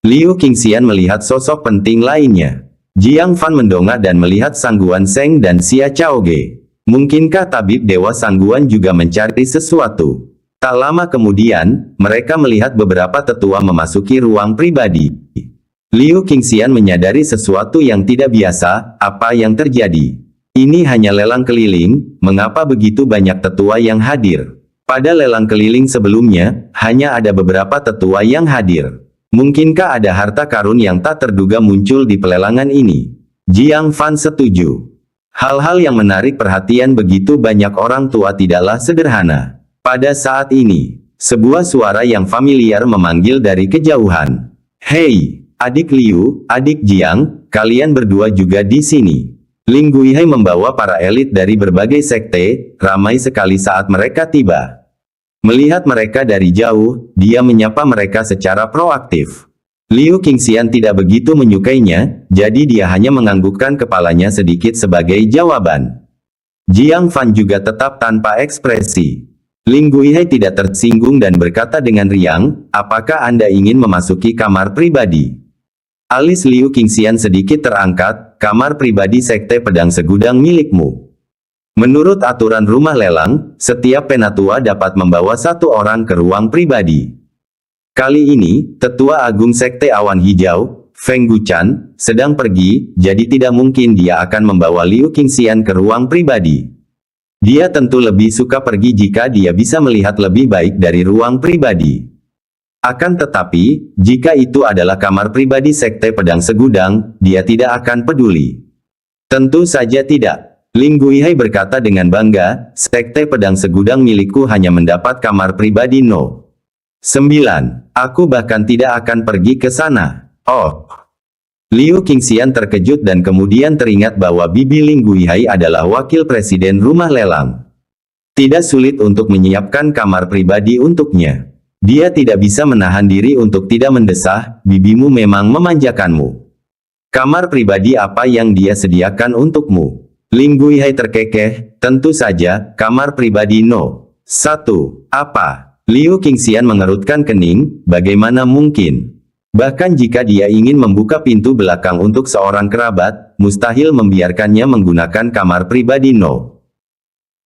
Liu Qingxian melihat sosok penting lainnya. Jiang Fan mendongak dan melihat sangguan Seng dan Xia Chaoge. Mungkinkah tabib dewa sangguan juga mencari sesuatu? Tak lama kemudian, mereka melihat beberapa tetua memasuki ruang pribadi. Liu Qingxian menyadari sesuatu yang tidak biasa, apa yang terjadi? Ini hanya lelang keliling, mengapa begitu banyak tetua yang hadir? Pada lelang keliling sebelumnya, hanya ada beberapa tetua yang hadir. Mungkinkah ada harta karun yang tak terduga muncul di pelelangan ini? Jiang Fan setuju. Hal-hal yang menarik perhatian begitu banyak orang tua tidaklah sederhana. Pada saat ini, sebuah suara yang familiar memanggil dari kejauhan. Hei, adik Liu, adik Jiang, kalian berdua juga di sini. Ling Guihai membawa para elit dari berbagai sekte, ramai sekali saat mereka tiba. Melihat mereka dari jauh, dia menyapa mereka secara proaktif. Liu Qingxian tidak begitu menyukainya, jadi dia hanya menganggukkan kepalanya sedikit sebagai jawaban. Jiang Fan juga tetap tanpa ekspresi. Ling Guihai tidak tersinggung dan berkata dengan riang, apakah Anda ingin memasuki kamar pribadi? Alis Liu Qingxian sedikit terangkat, kamar pribadi sekte pedang segudang milikmu. Menurut aturan rumah lelang, setiap penatua dapat membawa satu orang ke ruang pribadi. Kali ini, Tetua Agung Sekte Awan Hijau, Feng Guchan, sedang pergi, jadi tidak mungkin dia akan membawa Liu Qingxian ke ruang pribadi. Dia tentu lebih suka pergi jika dia bisa melihat lebih baik dari ruang pribadi. Akan tetapi, jika itu adalah kamar pribadi Sekte Pedang Segudang, dia tidak akan peduli. Tentu saja tidak. Ling Guihai berkata dengan bangga, Sekte Pedang Segudang milikku hanya mendapat kamar pribadi No. 9. Aku bahkan tidak akan pergi ke sana. Oh. Liu Qingxian terkejut dan kemudian teringat bahwa Bibi Ling Guihai adalah wakil presiden rumah lelang. Tidak sulit untuk menyiapkan kamar pribadi untuknya. Dia tidak bisa menahan diri untuk tidak mendesah, bibimu memang memanjakanmu. Kamar pribadi apa yang dia sediakan untukmu? Ling Guihai terkekeh, tentu saja, kamar pribadi No. 1. Apa? Liu Qingxian mengerutkan kening, bagaimana mungkin? Bahkan jika dia ingin membuka pintu belakang untuk seorang kerabat, mustahil membiarkannya menggunakan kamar pribadi No.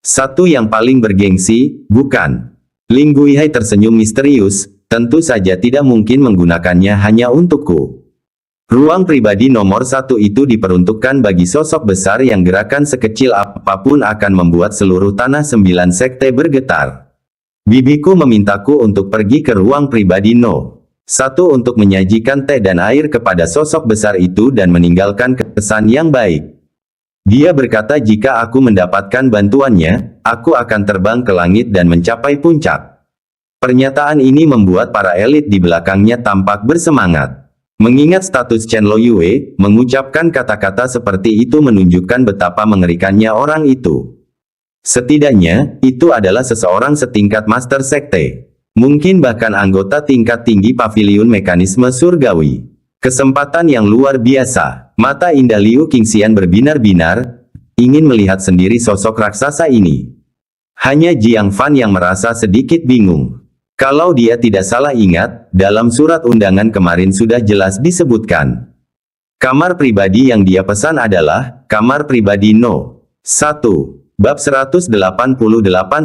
1 yang paling bergengsi, bukan? Ling Guihai tersenyum misterius, tentu saja tidak mungkin menggunakannya hanya untukku. Ruang pribadi nomor 1 itu diperuntukkan bagi sosok besar yang gerakan sekecil apapun akan membuat seluruh tanah 9 sekte bergetar. Bibiku memintaku untuk pergi ke ruang pribadi No. 1 untuk menyajikan teh dan air kepada sosok besar itu dan meninggalkan kesan yang baik. Dia berkata jika aku mendapatkan bantuannya, aku akan terbang ke langit dan mencapai puncak. Pernyataan ini membuat para elit di belakangnya tampak bersemangat. Mengingat status Chen Loyue, mengucapkan kata-kata seperti itu menunjukkan betapa mengerikannya orang itu. Setidaknya, itu adalah seseorang setingkat Master Sekte. Mungkin bahkan anggota tingkat tinggi Paviliun Mekanisme Surgawi. Kesempatan yang luar biasa. Mata indah Liu Qingxian berbinar-binar, ingin melihat sendiri sosok raksasa ini. Hanya Jiang Fan yang merasa sedikit bingung. Kalau dia tidak salah ingat, dalam surat undangan kemarin sudah jelas disebutkan. Kamar pribadi yang dia pesan adalah, kamar pribadi No. 1. Bab 188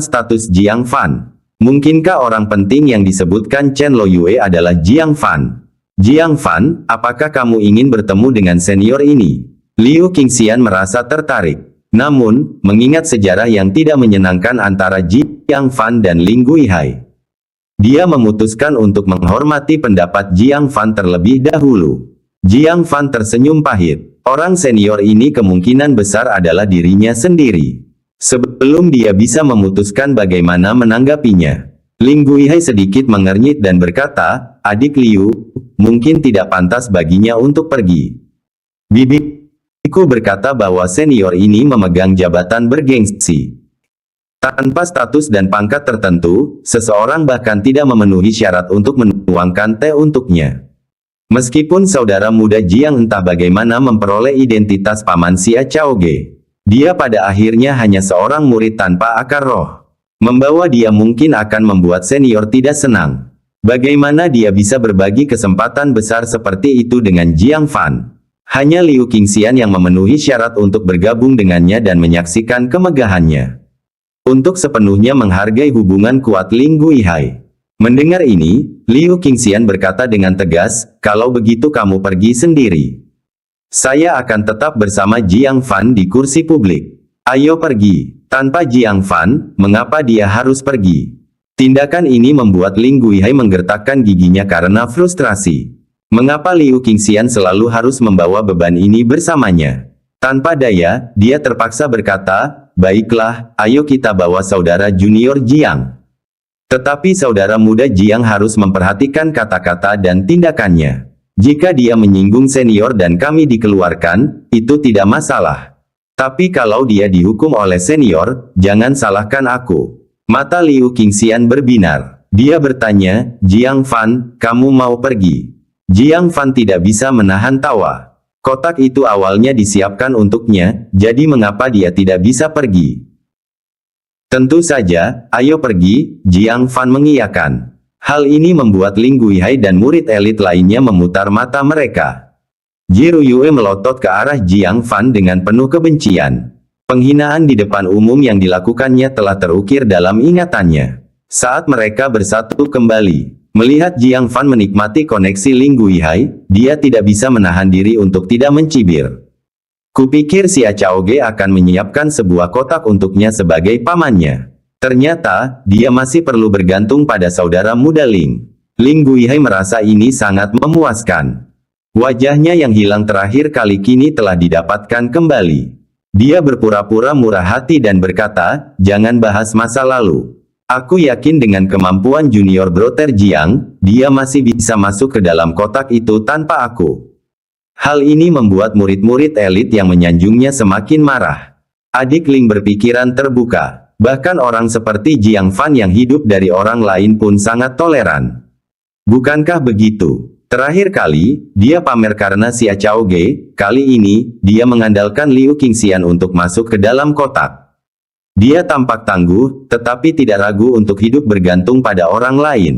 Status Jiang Fan. Mungkinkah orang penting yang disebutkan Chen Loyue adalah Jiang Fan? Jiang Fan, apakah kamu ingin bertemu dengan senior ini? Liu Qingxian merasa tertarik. Namun, mengingat sejarah yang tidak menyenangkan antara Jiang Fan dan Ling Guihai, dia memutuskan untuk menghormati pendapat Jiang Fan terlebih dahulu. Jiang Fan tersenyum pahit. Orang senior ini kemungkinan besar adalah dirinya sendiri. Sebelum dia bisa memutuskan bagaimana menanggapinya, Ling Guihai sedikit mengernyit dan berkata, adik Liu, mungkin tidak pantas baginya untuk pergi. Bibiku berkata bahwa senior ini memegang jabatan bergengsi. Tanpa status dan pangkat tertentu, seseorang bahkan tidak memenuhi syarat untuk menuangkan teh untuknya. Meskipun saudara muda Jiang entah bagaimana memperoleh identitas Paman Xia Chaoge, dia pada akhirnya hanya seorang murid tanpa akar roh. Membawa dia mungkin akan membuat senior tidak senang. Bagaimana dia bisa berbagi kesempatan besar seperti itu dengan Jiang Fan? Hanya Liu Qingxian yang memenuhi syarat untuk bergabung dengannya dan menyaksikan kemegahannya. Untuk sepenuhnya menghargai hubungan kuat Ling Guihai. Mendengar ini, Liu Qingxian berkata dengan tegas, kalau begitu kamu pergi sendiri. Saya akan tetap bersama Jiang Fan di kursi publik. Ayo pergi. Tanpa Jiang Fan, mengapa dia harus pergi? Tindakan ini membuat Ling Guihai menggertakkan giginya karena frustrasi. Mengapa Liu Qingxian selalu harus membawa beban ini bersamanya? Tanpa daya, dia terpaksa berkata, baiklah, ayo kita bawa saudara junior Jiang. Tetapi saudara muda Jiang harus memperhatikan kata-kata dan tindakannya. Jika dia menyinggung senior dan kami dikeluarkan, itu tidak masalah. Tapi kalau dia dihukum oleh senior, jangan salahkan aku. Mata Liu Qingxian berbinar. Dia bertanya, Jiang Fan, kamu mau pergi? Jiang Fan tidak bisa menahan tawa. Kotak itu awalnya disiapkan untuknya, jadi mengapa dia tidak bisa pergi? Tentu saja, ayo pergi, Jiang Fan mengiyakan. Hal ini membuat Ling Guihai dan murid elit lainnya memutar mata mereka. Jiru Yue melotot ke arah Jiang Fan dengan penuh kebencian. Penghinaan di depan umum yang dilakukannya telah terukir dalam ingatannya. Saat mereka bersatu kembali, melihat Jiang Fan menikmati koneksi Ling Guihai, dia tidak bisa menahan diri untuk tidak mencibir. Kupikir Xia Chaoge akan menyiapkan sebuah kotak untuknya sebagai pamannya. Ternyata, dia masih perlu bergantung pada saudara muda Ling. Ling Guihai merasa ini sangat memuaskan. Wajahnya yang hilang terakhir kali kini telah didapatkan kembali. Dia berpura-pura murah hati dan berkata, jangan bahas masa lalu. Aku yakin dengan kemampuan junior Brother Jiang, dia masih bisa masuk ke dalam kotak itu tanpa aku. Hal ini membuat murid-murid elit yang menyanjungnya semakin marah. Adik Ling berpikiran terbuka. Bahkan orang seperti Jiang Fan yang hidup dari orang lain pun sangat toleran. Bukankah begitu? Terakhir kali, dia pamer karena Xia Chaoge, kali ini, dia mengandalkan Liu Qingxian untuk masuk ke dalam kotak. Dia tampak tangguh, tetapi tidak ragu untuk hidup bergantung pada orang lain.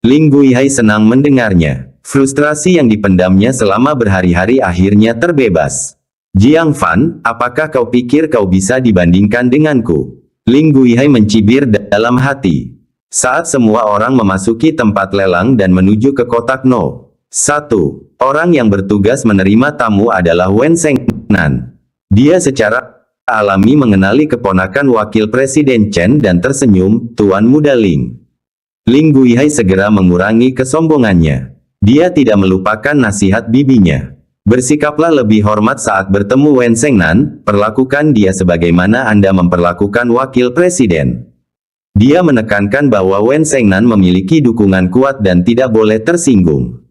Ling Guihai senang mendengarnya. Frustrasi yang dipendamnya selama berhari-hari akhirnya terbebas. Jiang Fan, apakah kau pikir kau bisa dibandingkan denganku? Ling Guihai mencibir dalam hati. Saat semua orang memasuki tempat lelang dan menuju ke kotak No. 1. Orang yang bertugas menerima tamu adalah Wen Shengnan. Dia secara alami mengenali keponakan wakil presiden Chen dan tersenyum, Tuan Muda Ling. Ling Guihai segera mengurangi kesombongannya. Dia tidak melupakan nasihat bibinya. Bersikaplah lebih hormat saat bertemu Wen Shengnan, perlakukan dia sebagaimana Anda memperlakukan wakil presiden. Dia menekankan bahwa Wen Shengnan memiliki dukungan kuat dan tidak boleh tersinggung.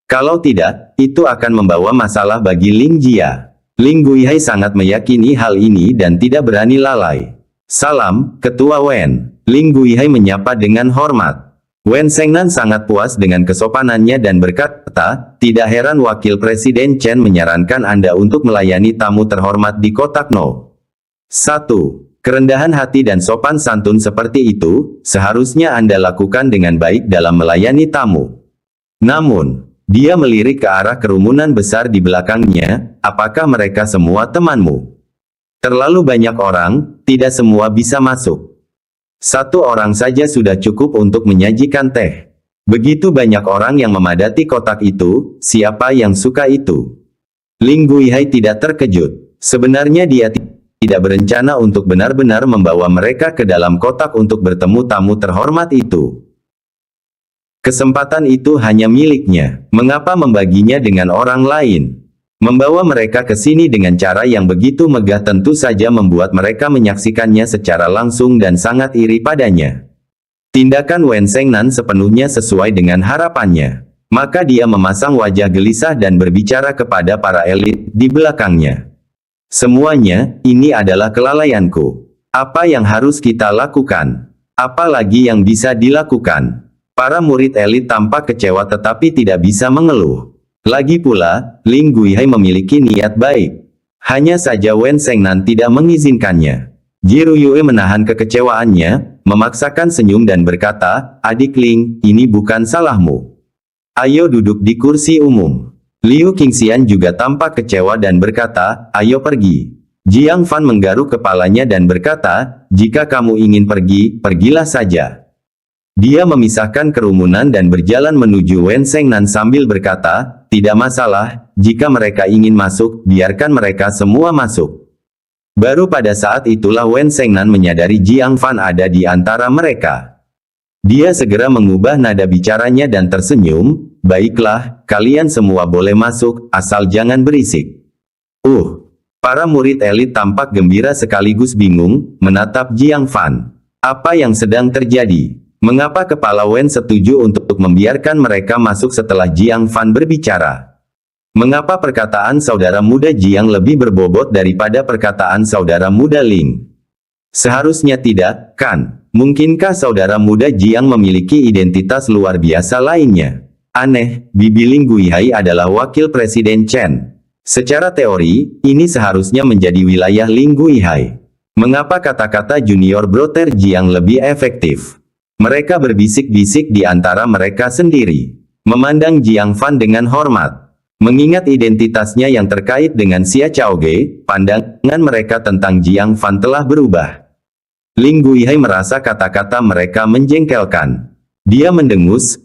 Kalau tidak, itu akan membawa masalah bagi Ling Jia. Ling Guihai sangat meyakini hal ini dan tidak berani lalai. Salam, Ketua Wen. Ling Guihai menyapa dengan hormat. Wen Shengnan sangat puas dengan kesopanannya dan berkata, tidak heran Wakil Presiden Chen menyarankan Anda untuk melayani tamu terhormat di kotak No. 1. Kerendahan hati dan sopan santun seperti itu, seharusnya Anda lakukan dengan baik dalam melayani tamu. Namun, dia melirik ke arah kerumunan besar di belakangnya, apakah mereka semua temanmu? Terlalu banyak orang, tidak semua bisa masuk. Satu orang saja sudah cukup untuk menyajikan teh. Begitu banyak orang yang memadati kotak itu, siapa yang suka itu? Ling Guihai tidak terkejut. Sebenarnya dia tidak berencana untuk benar-benar membawa mereka ke dalam kotak untuk bertemu tamu terhormat itu. Kesempatan itu hanya miliknya. Mengapa membaginya dengan orang lain? Membawa mereka ke sini dengan cara yang begitu megah tentu saja membuat mereka menyaksikannya secara langsung dan sangat iri padanya. Tindakan Wen Shengnan sepenuhnya sesuai dengan harapannya. Maka dia memasang wajah gelisah dan berbicara kepada para elit di belakangnya. Semuanya, ini adalah kelalaianku. Apa yang harus kita lakukan? Apa lagi yang bisa dilakukan? Para murid elit tampak kecewa tetapi tidak bisa mengeluh. Lagi pula, Ling Guihai memiliki niat baik. Hanya saja Wen Shengnan tidak mengizinkannya. Jiru Yue menahan kekecewaannya, memaksakan senyum dan berkata, Adik Ling, ini bukan salahmu. Ayo duduk di kursi umum. Liu Qingxian juga tampak kecewa dan berkata, ayo pergi. Jiang Fan menggaruk kepalanya dan berkata, jika kamu ingin pergi, pergilah saja. Dia memisahkan kerumunan dan berjalan menuju Wen Shengnan sambil berkata, tidak masalah, jika mereka ingin masuk, biarkan mereka semua masuk. Baru pada saat itulah Wen Shengnan menyadari Jiang Fan ada di antara mereka. Dia segera mengubah nada bicaranya dan tersenyum, baiklah, kalian semua boleh masuk, asal jangan berisik. Para murid elit tampak gembira sekaligus bingung, menatap Jiang Fan. Apa yang sedang terjadi? Mengapa Kepala Wen setuju untuk membiarkan mereka masuk setelah Jiang Fan berbicara? Mengapa perkataan saudara muda Jiang lebih berbobot daripada perkataan saudara muda Ling? Seharusnya tidak, kan? Mungkinkah saudara muda Jiang memiliki identitas luar biasa lainnya? Aneh, Bibi Ling Guihai adalah wakil Presiden Chen. Secara teori, ini seharusnya menjadi wilayah Ling Guihai. Mengapa kata-kata junior brother Jiang lebih efektif? Mereka berbisik-bisik di antara mereka sendiri. Memandang Jiang Fan dengan hormat. Mengingat identitasnya yang terkait dengan Xia Chaoge, pandangan mereka tentang Jiang Fan telah berubah. Ling Guihai merasa kata-kata mereka menjengkelkan. Dia mendengus.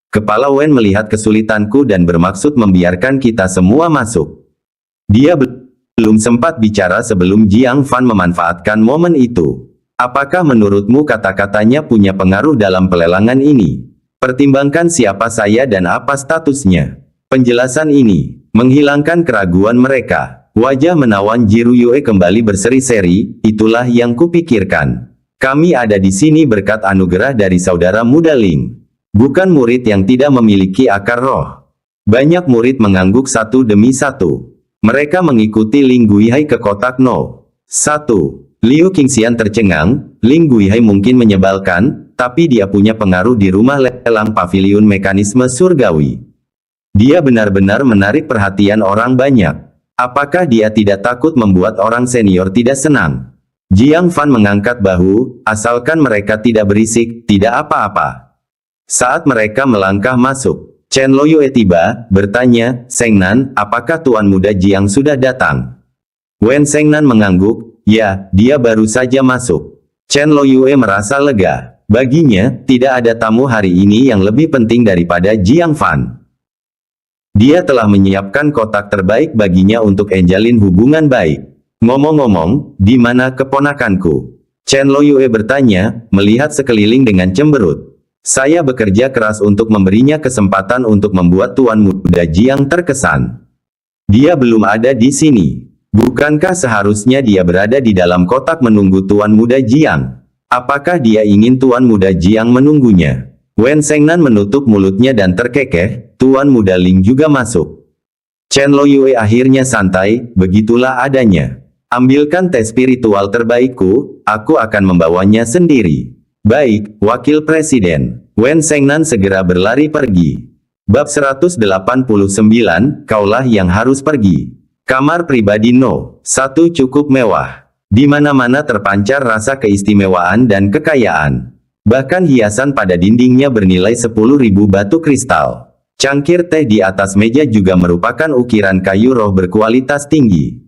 Kepala Wen melihat kesulitanku dan bermaksud membiarkan kita semua masuk. Dia belum sempat bicara sebelum Jiang Fan memanfaatkan momen itu. Apakah menurutmu kata-katanya punya pengaruh dalam pelelangan ini? Pertimbangkan siapa saya dan apa statusnya. Penjelasan ini menghilangkan keraguan mereka. Wajah menawan Jiru Yue kembali berseri-seri. Itulah yang kupikirkan. Kami ada di sini berkat anugerah dari saudara muda Ling. Bukan murid yang tidak memiliki akar roh. Banyak murid mengangguk satu demi satu. Mereka mengikuti Ling Guihai ke kotak No. 1. Liu Qingxian tercengang. Ling Guihai mungkin menyebalkan, tapi dia punya pengaruh di rumah lelang paviliun mekanisme surgawi. Dia benar-benar menarik perhatian orang banyak. Apakah dia tidak takut membuat orang senior tidak senang? Jiang Fan mengangkat bahu, asalkan mereka tidak berisik, tidak apa-apa. Saat mereka melangkah masuk, Chen Loyue tiba, bertanya, Sengnan, apakah Tuan Muda Jiang sudah datang? Wen Sengnan mengangguk, ya, dia baru saja masuk. Chen Loyue merasa lega. Baginya, tidak ada tamu hari ini yang lebih penting daripada Jiang Fan. Dia telah menyiapkan kotak terbaik baginya untuk menjalin hubungan baik. Ngomong-ngomong, di mana keponakanku? Chen Loyue bertanya, melihat sekeliling dengan cemberut. Saya bekerja keras untuk memberinya kesempatan untuk membuat Tuan Muda Jiang terkesan. Dia belum ada di sini. Bukankah seharusnya dia berada di dalam kotak menunggu Tuan Muda Jiang? Apakah dia ingin Tuan Muda Jiang menunggunya? Wen Sengnan menutup mulutnya dan terkekeh. Tuan Muda Ling juga masuk. Chen Loyue akhirnya santai, begitulah adanya. Ambilkan teh spiritual terbaikku, aku akan membawanya sendiri. Baik, Wakil Presiden. Wen Sengnan segera berlari pergi. Bab 189, kaulah yang harus pergi. Kamar pribadi No. 1 cukup mewah. Di mana-mana terpancar rasa keistimewaan dan kekayaan. Bahkan hiasan pada dindingnya bernilai 10.000 batu kristal. Cangkir teh di atas meja juga merupakan ukiran kayu roh berkualitas tinggi.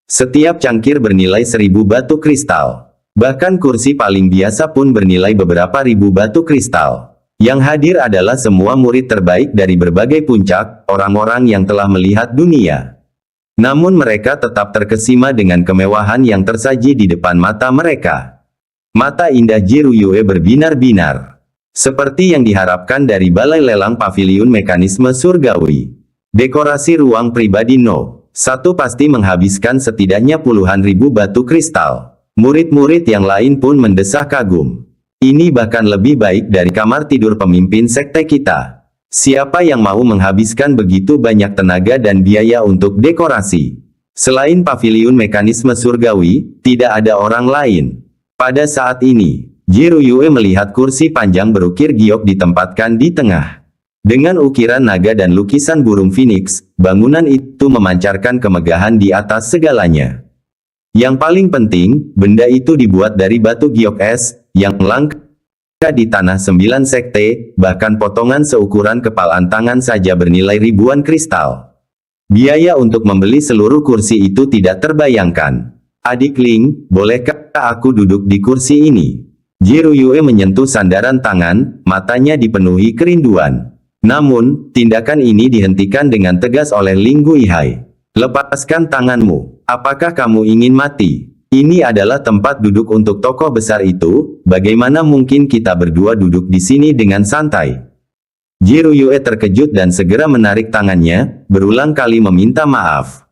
Setiap cangkir bernilai 1.000 batu kristal. Bahkan kursi paling biasa pun bernilai beberapa ribu batu kristal. Yang hadir adalah semua murid terbaik dari berbagai puncak, orang-orang yang telah melihat dunia. Namun mereka tetap terkesima dengan kemewahan yang tersaji di depan mata mereka. Mata indah Jiru Yue berbinar-binar. Seperti yang diharapkan dari balai lelang paviliun mekanisme surgawi. Dekorasi ruang pribadi No. 1 pasti menghabiskan setidaknya puluhan ribu batu kristal. Murid-murid yang lain pun mendesah kagum. Ini bahkan lebih baik dari kamar tidur pemimpin sekte kita. Siapa yang mau menghabiskan begitu banyak tenaga dan biaya untuk dekorasi? Selain paviliun mekanisme surgawi, tidak ada orang lain. Pada saat ini, Jiru Yue melihat kursi panjang berukir giok ditempatkan di tengah. Dengan ukiran naga dan lukisan burung phoenix, bangunan itu memancarkan kemegahan di atas segalanya. Yang paling penting, benda itu dibuat dari batu giok es, yang langka di tanah 9 sekte, bahkan potongan seukuran kepalan tangan saja bernilai ribuan kristal. Biaya untuk membeli seluruh kursi itu tidak terbayangkan. Adik Ling, bolehkah aku duduk di kursi ini? Jiru Yue menyentuh sandaran tangan, matanya dipenuhi kerinduan. Namun, tindakan ini dihentikan dengan tegas oleh Ling Guihai. Lepaskan tanganmu. Apakah kamu ingin mati? Ini adalah tempat duduk untuk tokoh besar itu, bagaimana mungkin kita berdua duduk di sini dengan santai? Jiru Yue terkejut dan segera menarik tangannya, berulang kali meminta maaf.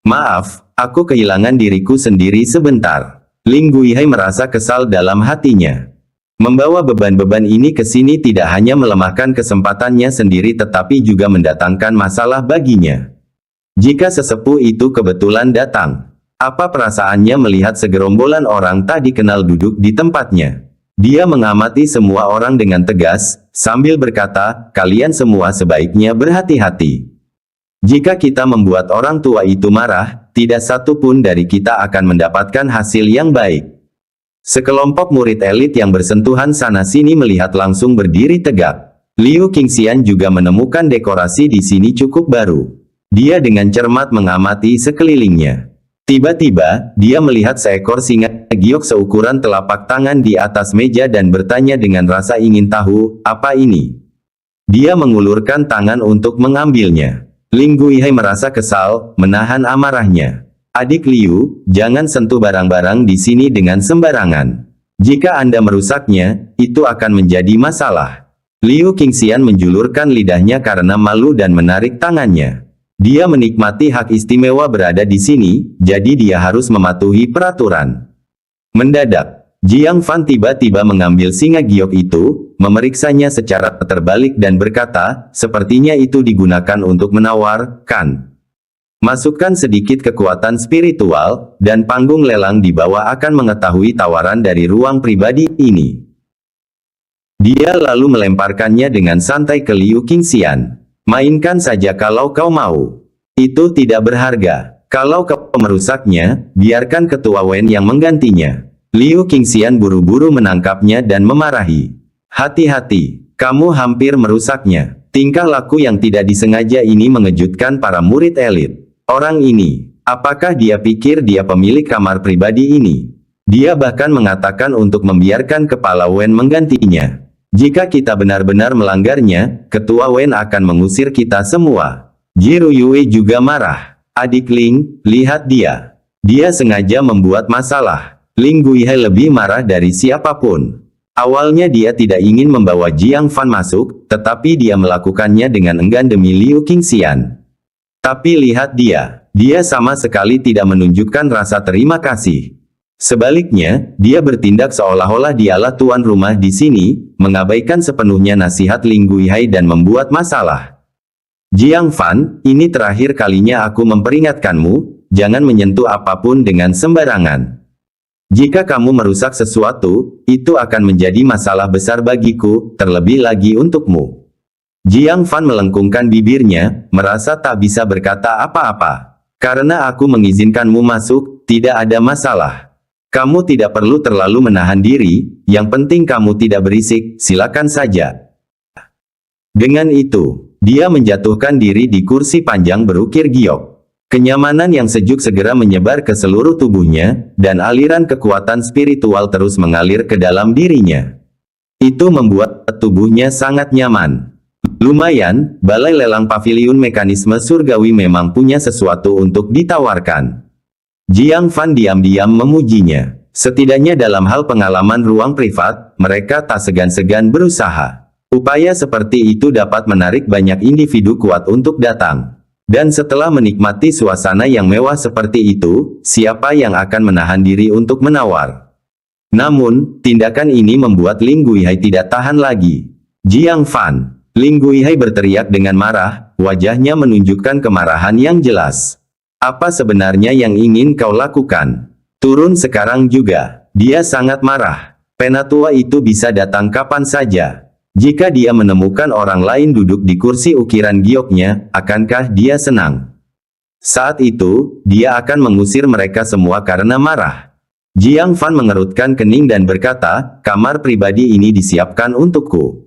Maaf, aku kehilangan diriku sendiri sebentar. Ling Guihai merasa kesal dalam hatinya. Membawa beban-beban ini ke sini tidak hanya melemahkan kesempatannya sendiri tetapi juga mendatangkan masalah baginya. Jika sesepuh itu kebetulan datang, apa perasaannya melihat segerombolan orang tak dikenal duduk di tempatnya? Dia mengamati semua orang dengan tegas, sambil berkata, "Kalian semua sebaiknya berhati-hati. Jika kita membuat orang tua itu marah, tidak satu pun dari kita akan mendapatkan hasil yang baik." Sekelompok murid elit yang bersentuhan sana-sini melihat langsung berdiri tegak. Liu Qingxian juga menemukan dekorasi di sini cukup baru. Dia dengan cermat mengamati sekelilingnya. Tiba-tiba, dia melihat seekor singa giok seukuran telapak tangan di atas meja dan bertanya dengan rasa ingin tahu, "Apa ini?" Dia mengulurkan tangan untuk mengambilnya. Ling Guihai merasa kesal, menahan amarahnya. "Adik Liu, jangan sentuh barang-barang di sini dengan sembarangan. Jika Anda merusaknya, itu akan menjadi masalah." Liu Qingxian menjulurkan lidahnya karena malu dan menarik tangannya. Dia menikmati hak istimewa berada di sini, jadi dia harus mematuhi peraturan. Mendadak, Jiang Fan tiba-tiba mengambil singa giok itu, memeriksanya secara terbalik dan berkata, "Sepertinya itu digunakan untuk menawar, kan? Masukkan sedikit kekuatan spiritual, dan panggung lelang di bawah akan mengetahui tawaran dari ruang pribadi ini." Dia lalu melemparkannya dengan santai ke Liu Qingxian. "Mainkan saja kalau kau mau. Itu tidak berharga. Kalau kau merusaknya, biarkan Ketua Wen yang menggantinya." Liu Qingxian buru-buru menangkapnya dan memarahi. "Hati-hati, kamu hampir merusaknya." Tingkah laku yang tidak disengaja ini mengejutkan para murid elit. Orang ini, apakah dia pikir dia pemilik kamar pribadi ini? Dia bahkan mengatakan untuk membiarkan Kepala Wen menggantinya. Jika kita benar-benar melanggarnya, Ketua Wen akan mengusir kita semua. Jiru Yue juga marah. "Adik Ling, lihat dia. Dia sengaja membuat masalah." Ling Guihai lebih marah dari siapapun. Awalnya dia tidak ingin membawa Jiang Fan masuk, tetapi dia melakukannya dengan enggan demi Liu Qingxian. Tapi lihat dia sama sekali tidak menunjukkan rasa terima kasih. Sebaliknya, dia bertindak seolah-olah dialah tuan rumah di sini, mengabaikan sepenuhnya nasihat Ling Guihai dan membuat masalah. "Jiang Fan, ini terakhir kalinya aku memperingatkanmu, jangan menyentuh apapun dengan sembarangan. Jika kamu merusak sesuatu, itu akan menjadi masalah besar bagiku, terlebih lagi untukmu." Jiang Fan melengkungkan bibirnya, merasa tak bisa berkata apa-apa. "Karena aku mengizinkanmu masuk, tidak ada masalah. Kamu tidak perlu terlalu menahan diri, yang penting kamu tidak berisik, silakan saja." Dengan itu, dia menjatuhkan diri di kursi panjang berukir giok. Kenyamanan yang sejuk segera menyebar ke seluruh tubuhnya, dan aliran kekuatan spiritual terus mengalir ke dalam dirinya. Itu membuat tubuhnya sangat nyaman. Lumayan, balai lelang paviliun mekanisme surgawi memang punya sesuatu untuk ditawarkan. Jiang Fan diam-diam memujinya. Setidaknya dalam hal pengalaman ruang privat, mereka tak segan-segan berusaha. Upaya seperti itu dapat menarik banyak individu kuat untuk datang. Dan setelah menikmati suasana yang mewah seperti itu, siapa yang akan menahan diri untuk menawar? Namun, tindakan ini membuat Ling Guihai tidak tahan lagi. "Jiang Fan!" Ling Guihai berteriak dengan marah, wajahnya menunjukkan kemarahan yang jelas. "Apa sebenarnya yang ingin kau lakukan? Turun sekarang juga." Dia sangat marah. Penatua itu bisa datang kapan saja. Jika dia menemukan orang lain duduk di kursi ukiran gioknya, akankah dia senang? Saat itu, dia akan mengusir mereka semua karena marah. Jiang Fan mengerutkan kening dan berkata, "Kamar pribadi ini disiapkan untukku.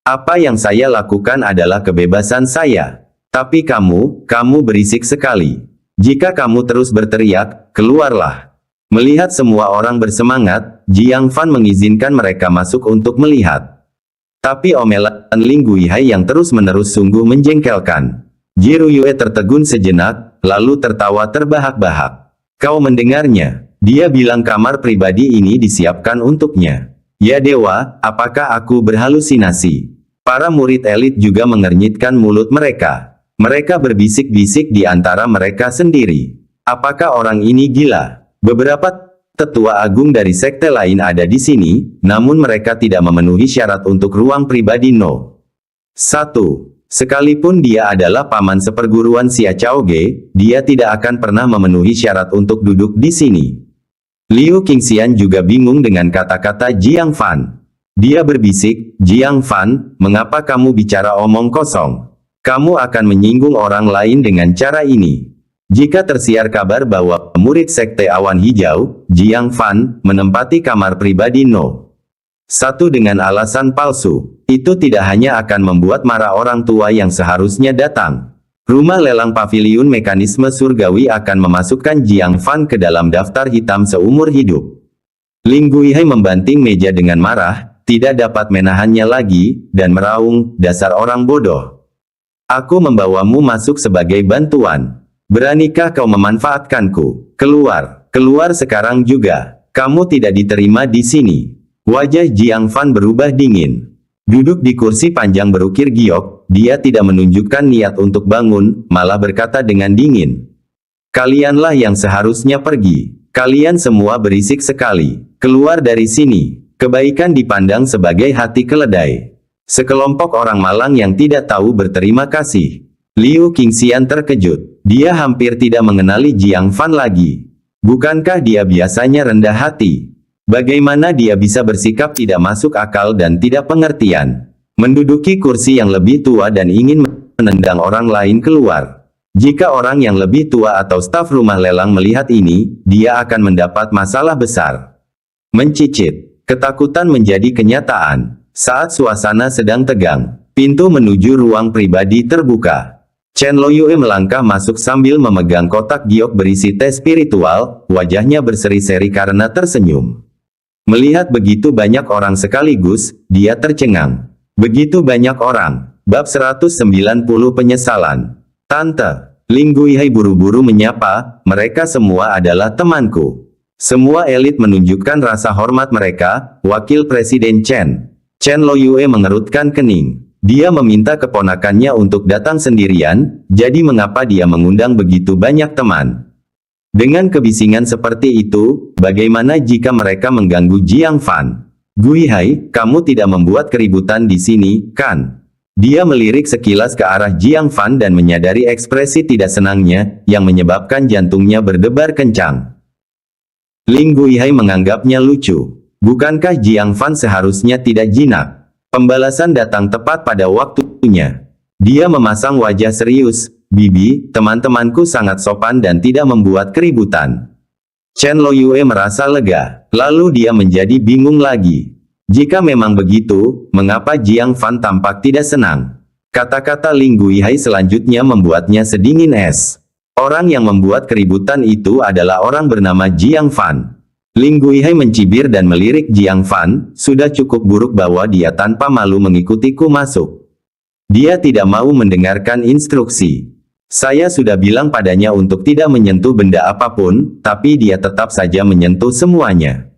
Apa yang saya lakukan adalah kebebasan saya. Tapi kamu berisik sekali. Jika kamu terus berteriak, keluarlah." Melihat semua orang bersemangat, Jiang Fan mengizinkan mereka masuk untuk melihat. Tapi omelan Ling Guihai yang terus-menerus sungguh menjengkelkan. Jiru Yue tertegun sejenak, lalu tertawa terbahak-bahak. "Kau mendengarnya? Dia bilang kamar pribadi ini disiapkan untuknya. Ya dewa, apakah aku berhalusinasi?" Para murid elit juga mengernyitkan mulut mereka. Mereka berbisik-bisik di antara mereka sendiri. Apakah orang ini gila? Beberapa tetua agung dari sekte lain ada di sini, namun mereka tidak memenuhi syarat untuk ruang pribadi No. 1. Sekalipun dia adalah paman seperguruan Xia Chaoge, dia tidak akan pernah memenuhi syarat untuk duduk di sini. Liu Qingxian juga bingung dengan kata-kata Jiang Fan. Dia berbisik, Jiang Fan, mengapa kamu bicara omong kosong? Kamu akan menyinggung orang lain dengan cara ini. Jika tersiar kabar bahwa murid sekte awan hijau, Jiang Fan, menempati kamar pribadi No. 1 dengan alasan palsu, itu tidak hanya akan membuat marah orang tua yang seharusnya datang. Rumah lelang paviliun mekanisme surgawi akan memasukkan Jiang Fan ke dalam daftar hitam seumur hidup. Ling Guihai membanting meja dengan marah, tidak dapat menahannya lagi, dan meraung, dasar orang bodoh. Aku membawamu masuk sebagai bantuan. Beranikah kau memanfaatkanku? Keluar, keluar sekarang juga. Kamu tidak diterima di sini. Wajah Jiang Fan berubah dingin. Duduk di kursi panjang berukir giok, dia tidak menunjukkan niat untuk bangun, malah berkata dengan dingin. Kalianlah yang seharusnya pergi. Kalian semua berisik sekali. Keluar dari sini. Kebaikan dipandang sebagai hati keledai. Sekelompok orang malang yang tidak tahu berterima kasih. Liu Qingxian terkejut. Dia hampir tidak mengenali Jiang Fan lagi. Bukankah dia biasanya rendah hati? Bagaimana dia bisa bersikap tidak masuk akal dan tidak pengertian? Menduduki kursi yang lebih tua dan ingin menendang orang lain keluar. Jika orang yang lebih tua atau staf rumah lelang melihat ini, dia akan mendapat masalah besar. Mencicit. Ketakutan menjadi kenyataan. Saat suasana sedang tegang, pintu menuju ruang pribadi terbuka. Chen Loyue melangkah masuk sambil memegang kotak giok berisi teh spiritual, wajahnya berseri-seri karena tersenyum. Melihat begitu banyak orang sekaligus, dia tercengang. Begitu banyak orang. Bab 190 penyesalan. Tante, Ling Guihai buru-buru menyapa, mereka semua adalah temanku. Semua elit menunjukkan rasa hormat mereka, Wakil Presiden Chen. Chen Loyue mengerutkan kening. Dia meminta keponakannya untuk datang sendirian, jadi mengapa dia mengundang begitu banyak teman? Dengan kebisingan seperti itu, bagaimana jika mereka mengganggu Jiang Fan? Guihai, kamu tidak membuat keributan di sini, kan? Dia melirik sekilas ke arah Jiang Fan dan menyadari ekspresi tidak senangnya, yang menyebabkan jantungnya berdebar kencang. Ling Guihai menganggapnya lucu. Bukankah Jiang Fan seharusnya tidak jinak? Pembalasan datang tepat pada waktunya. Dia memasang wajah serius, Bibi, teman-temanku sangat sopan dan tidak membuat keributan. Chen Loyue merasa lega, lalu dia menjadi bingung lagi. Jika memang begitu, mengapa Jiang Fan tampak tidak senang? Kata-kata Ling Guihai selanjutnya membuatnya sedingin es. Orang yang membuat keributan itu adalah orang bernama Jiang Fan. Ling Guihai mencibir dan melirik Jiang Fan, sudah cukup buruk bahwa dia tanpa malu mengikutiku masuk. Dia tidak mau mendengarkan instruksi. Saya sudah bilang padanya untuk tidak menyentuh benda apapun, tapi dia tetap saja menyentuh semuanya.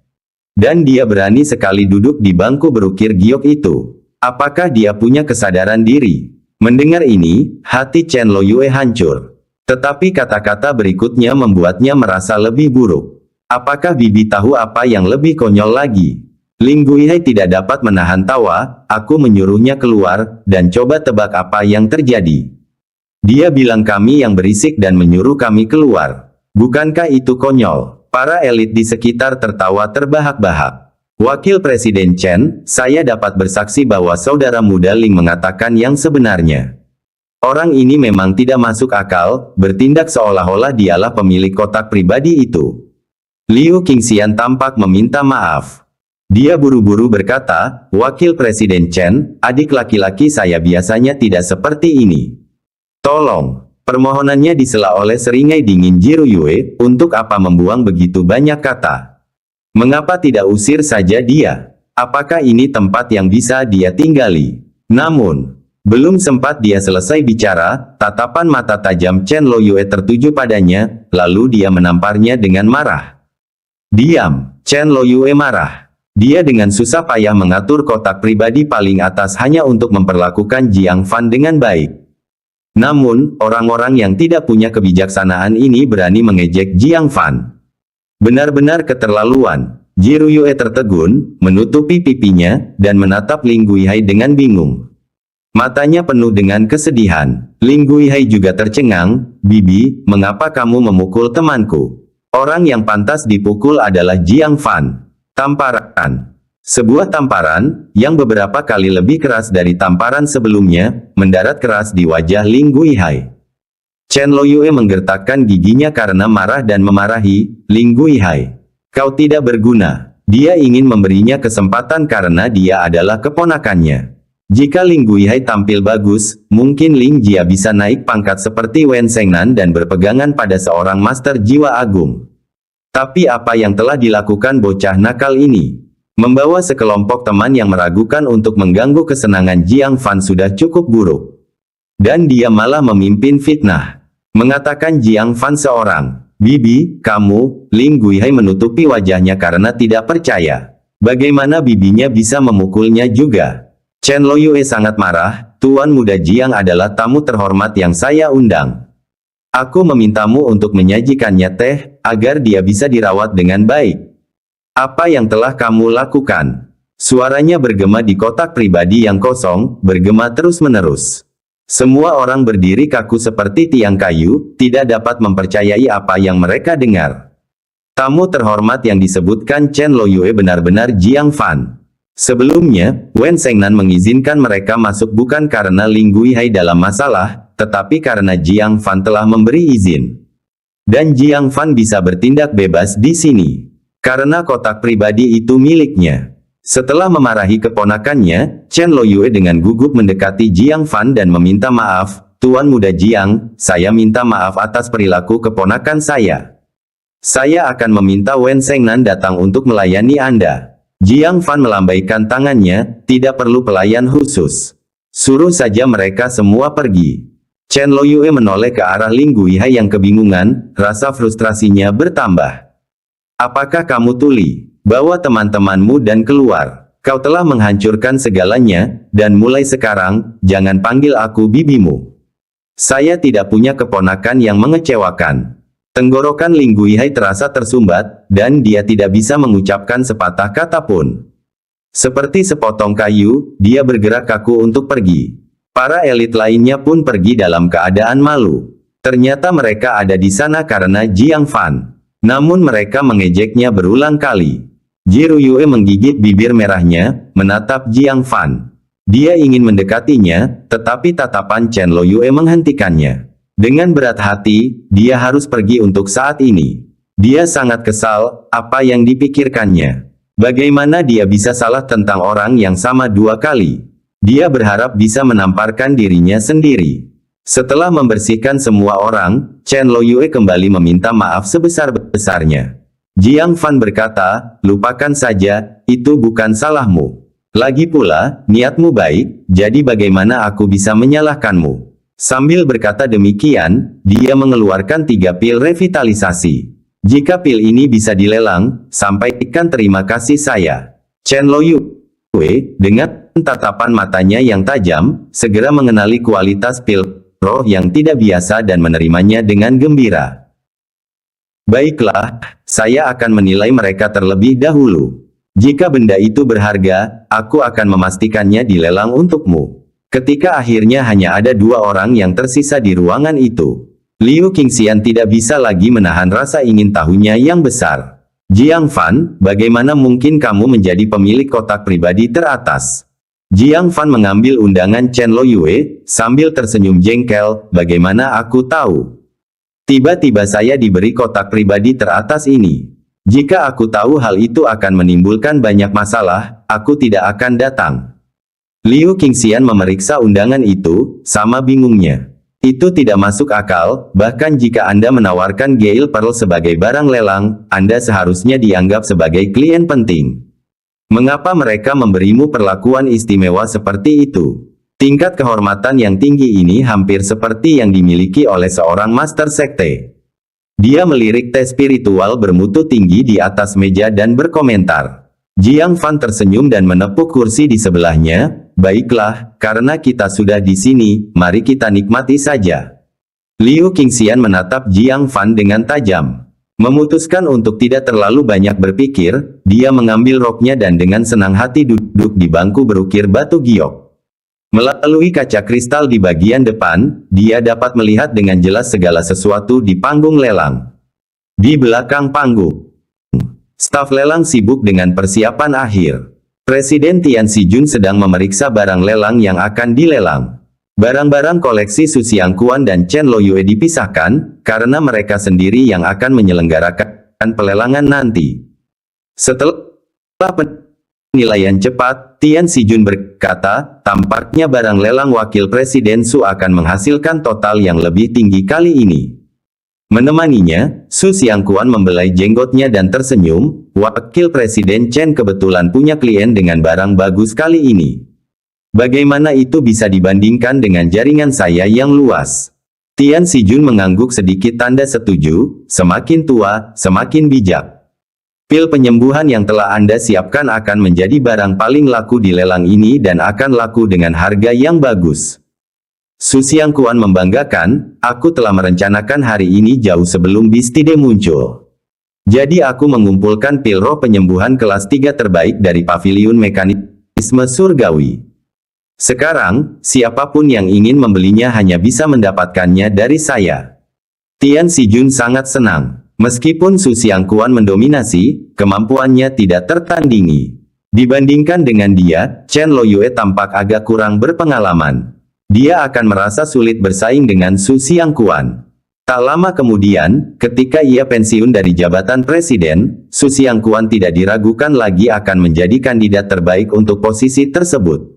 Dan dia berani sekali duduk di bangku berukir giok itu. Apakah dia punya kesadaran diri? Mendengar ini, hati Chen Loyue hancur. Tetapi kata-kata berikutnya membuatnya merasa lebih buruk. Apakah Bibi tahu apa yang lebih konyol lagi? Ling Guihai tidak dapat menahan tawa, aku menyuruhnya keluar, dan coba tebak apa yang terjadi. Dia bilang kami yang berisik dan menyuruh kami keluar. Bukankah itu konyol? Para elit di sekitar tertawa terbahak-bahak. Wakil Presiden Chen, saya dapat bersaksi bahwa saudara muda Ling mengatakan yang sebenarnya. Orang ini memang tidak masuk akal, bertindak seolah-olah dialah pemilik kotak pribadi itu. Liu Qingxian tampak meminta maaf. Dia buru-buru berkata, Wakil Presiden Chen, adik laki-laki saya biasanya tidak seperti ini. Tolong. Permohonannya disela oleh seringai dingin Jiruyue, untuk apa membuang begitu banyak kata? Mengapa tidak usir saja dia? Apakah ini tempat yang bisa dia tinggali? Namun, belum sempat dia selesai bicara, tatapan mata tajam Chen Loyue tertuju padanya, lalu dia menamparnya dengan marah. Diam, Chen Loyue marah. Dia dengan susah payah mengatur kotak pribadi paling atas hanya untuk memperlakukan Jiang Fan dengan baik. Namun, orang-orang yang tidak punya kebijaksanaan ini berani mengejek Jiang Fan. Benar-benar keterlaluan. Ji Ruyue tertegun, menutupi pipinya, dan menatap Ling Guihai dengan bingung. Matanya penuh dengan kesedihan. Ling Guihai juga tercengang. Bibi, mengapa kamu memukul temanku? Orang yang pantas dipukul adalah Jiang Fan. Tamparan. Sebuah tamparan, yang beberapa kali lebih keras dari tamparan sebelumnya, mendarat keras di wajah Ling Guihai. Chen Loyue menggertakkan giginya karena marah dan memarahi, Ling Guihai. Kau tidak berguna. Dia ingin memberinya kesempatan karena dia adalah keponakannya. Jika Ling Guihai tampil bagus, mungkin Ling Jia bisa naik pangkat seperti Wen Shengnan dan berpegangan pada seorang master jiwa agung. Tapi apa yang telah dilakukan bocah nakal ini? Membawa sekelompok teman yang meragukan untuk mengganggu kesenangan Jiang Fan sudah cukup buruk. Dan dia malah memimpin fitnah. Mengatakan Jiang Fan seorang, Bibi, kamu, Ling Guihai menutupi wajahnya karena tidak percaya. Bagaimana bibinya bisa memukulnya juga? Chen Loyue sangat marah, Tuan Muda Jiang adalah tamu terhormat yang saya undang. Aku memintamu untuk menyajikannya teh, agar dia bisa dirawat dengan baik. Apa yang telah kamu lakukan? Suaranya bergema di kotak pribadi yang kosong, bergema terus-menerus. Semua orang berdiri kaku seperti tiang kayu, tidak dapat mempercayai apa yang mereka dengar. Tamu terhormat yang disebutkan Chen Loyue benar-benar Jiang Fan. Sebelumnya, Wen Shengnan mengizinkan mereka masuk bukan karena Ling Guihai dalam masalah, tetapi karena Jiang Fan telah memberi izin. Dan Jiang Fan bisa bertindak bebas di sini. Karena kotak pribadi itu miliknya. Setelah memarahi keponakannya, Chen Loyue dengan gugup mendekati Jiang Fan dan meminta maaf, Tuan Muda Jiang, saya minta maaf atas perilaku keponakan saya. Saya akan meminta Wen Shengnan datang untuk melayani Anda. Jiang Fan melambaikan tangannya, tidak perlu pelayan khusus. Suruh saja mereka semua pergi. Chen Loyue menoleh ke arah Ling Guihai yang kebingungan, rasa frustrasinya bertambah. Apakah kamu tuli? Bawa teman-temanmu dan keluar. Kau telah menghancurkan segalanya, dan mulai sekarang, jangan panggil aku bibimu. Saya tidak punya keponakan yang mengecewakan. Tenggorokan Ling Guihai terasa tersumbat, dan dia tidak bisa mengucapkan sepatah kata pun. Seperti sepotong kayu, dia bergerak kaku untuk pergi. Para elit lainnya pun pergi dalam keadaan malu. Ternyata mereka ada di sana karena Jiang Fan. Namun mereka mengejeknya berulang kali. Ji Ruyue menggigit bibir merahnya, menatap Jiang Fan. Dia ingin mendekatinya, tetapi tatapan Chen Loyue menghentikannya. Dengan berat hati, dia harus pergi untuk saat ini. Dia sangat kesal, apa yang dipikirkannya. Bagaimana dia bisa salah tentang orang yang sama dua kali? Dia berharap bisa menamparkan dirinya sendiri. Setelah membersihkan semua orang, Chen Loyue kembali meminta maaf sebesar-besarnya. Jiang Fan berkata, lupakan saja, itu bukan salahmu. Lagi pula, niatmu baik, jadi bagaimana aku bisa menyalahkanmu? Sambil berkata demikian, dia mengeluarkan 3 pil revitalisasi. Jika pil ini bisa dilelang, sampaikan terima kasih saya. Chen Loyue, dengan tatapan matanya yang tajam, segera mengenali kualitas pil roh yang tidak biasa dan menerimanya dengan gembira. Baiklah, saya akan menilai mereka terlebih dahulu. Jika benda itu berharga, aku akan memastikannya dilelang untukmu. Ketika akhirnya hanya ada 2 orang yang tersisa di ruangan itu, Liu Qingxian tidak bisa lagi menahan rasa ingin tahunya yang besar. Jiang Fan, bagaimana mungkin kamu menjadi pemilik kotak pribadi teratas? Jiang Fan mengambil undangan Chen Loyue, sambil tersenyum jengkel, bagaimana aku tahu? Tiba-tiba saya diberi kotak pribadi teratas ini. Jika aku tahu hal itu akan menimbulkan banyak masalah, aku tidak akan datang. Liu Qingxian memeriksa undangan itu, sama bingungnya. Itu tidak masuk akal, bahkan jika Anda menawarkan Gale Pearl sebagai barang lelang, Anda seharusnya dianggap sebagai klien penting. Mengapa mereka memberimu perlakuan istimewa seperti itu? Tingkat kehormatan yang tinggi ini hampir seperti yang dimiliki oleh seorang master sekte. Dia melirik teh spiritual bermutu tinggi di atas meja dan berkomentar. Jiang Fan tersenyum dan menepuk kursi di sebelahnya. Baiklah, karena kita sudah di sini, mari kita nikmati saja. Liu Qingxian menatap Jiang Fan dengan tajam. Memutuskan untuk tidak terlalu banyak berpikir, dia mengambil roknya dan dengan senang hati duduk di bangku berukir batu giok. Melalui kaca kristal di bagian depan, dia dapat melihat dengan jelas segala sesuatu di panggung lelang. Di belakang panggung, staf lelang sibuk dengan persiapan akhir. Presiden Tian Sijun sedang memeriksa barang lelang yang akan dilelang. Barang-barang koleksi Su Xiangquan dan Chen Loyue dipisahkan, karena mereka sendiri yang akan menyelenggarakan pelelangan nanti. Setelah penilaian cepat, Tian Sijun berkata, tampaknya barang lelang wakil Presiden Su akan menghasilkan total yang lebih tinggi kali ini. Menemaninya, Su Xiangquan membelai jenggotnya dan tersenyum, wakil Presiden Chen kebetulan punya klien dengan barang bagus kali ini. Bagaimana itu bisa dibandingkan dengan jaringan saya yang luas? Tian Sijun mengangguk sedikit tanda setuju, semakin tua, semakin bijak. Pil penyembuhan yang telah Anda siapkan akan menjadi barang paling laku di lelang ini dan akan laku dengan harga yang bagus. Su Xiangquan membanggakan, aku telah merencanakan hari ini jauh sebelum Bistide muncul. Jadi aku mengumpulkan pil roh penyembuhan kelas 3 terbaik dari paviliun mekanisme surgawi. Sekarang, siapapun yang ingin membelinya hanya bisa mendapatkannya dari saya. Tian Sijun sangat senang. Meskipun Su Xiangquan mendominasi, kemampuannya tidak tertandingi. Dibandingkan dengan dia, Chen Loyue tampak agak kurang berpengalaman. Dia akan merasa sulit bersaing dengan Su Xiangquan. Tak lama kemudian, ketika ia pensiun dari jabatan presiden, Su Xiangquan tidak diragukan lagi akan menjadi kandidat terbaik untuk posisi tersebut.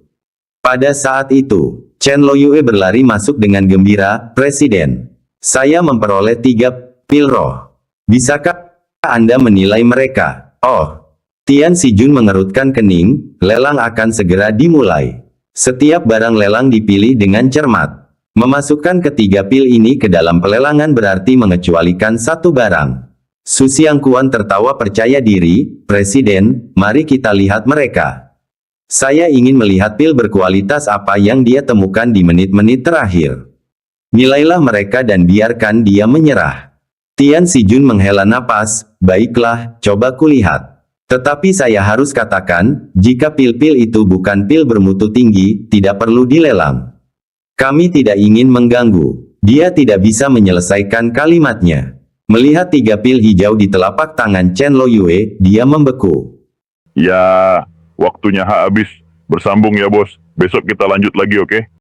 Pada saat itu, Chen Loyue berlari masuk dengan gembira, Presiden. Saya memperoleh 3 pil roh. Bisakah Anda menilai mereka? Oh. Tian Sijun mengerutkan kening, lelang akan segera dimulai. Setiap barang lelang dipilih dengan cermat. Memasukkan ketiga pil ini ke dalam pelelangan berarti mengecualikan satu barang. Su Xiangquan tertawa percaya diri, Presiden, mari kita lihat mereka. Saya ingin melihat pil berkualitas apa yang dia temukan di menit-menit terakhir. Nilailah mereka dan biarkan dia menyerah. Tian Sijun menghela napas, baiklah, coba kulihat. Tetapi saya harus katakan, jika pil-pil itu bukan pil bermutu tinggi, tidak perlu dilelang. Kami tidak ingin mengganggu. Dia tidak bisa menyelesaikan kalimatnya. Melihat 3 pil hijau di telapak tangan Chen Loyue, dia membeku. Ya, waktunya habis. Bersambung ya bos. Besok kita lanjut lagi, oke?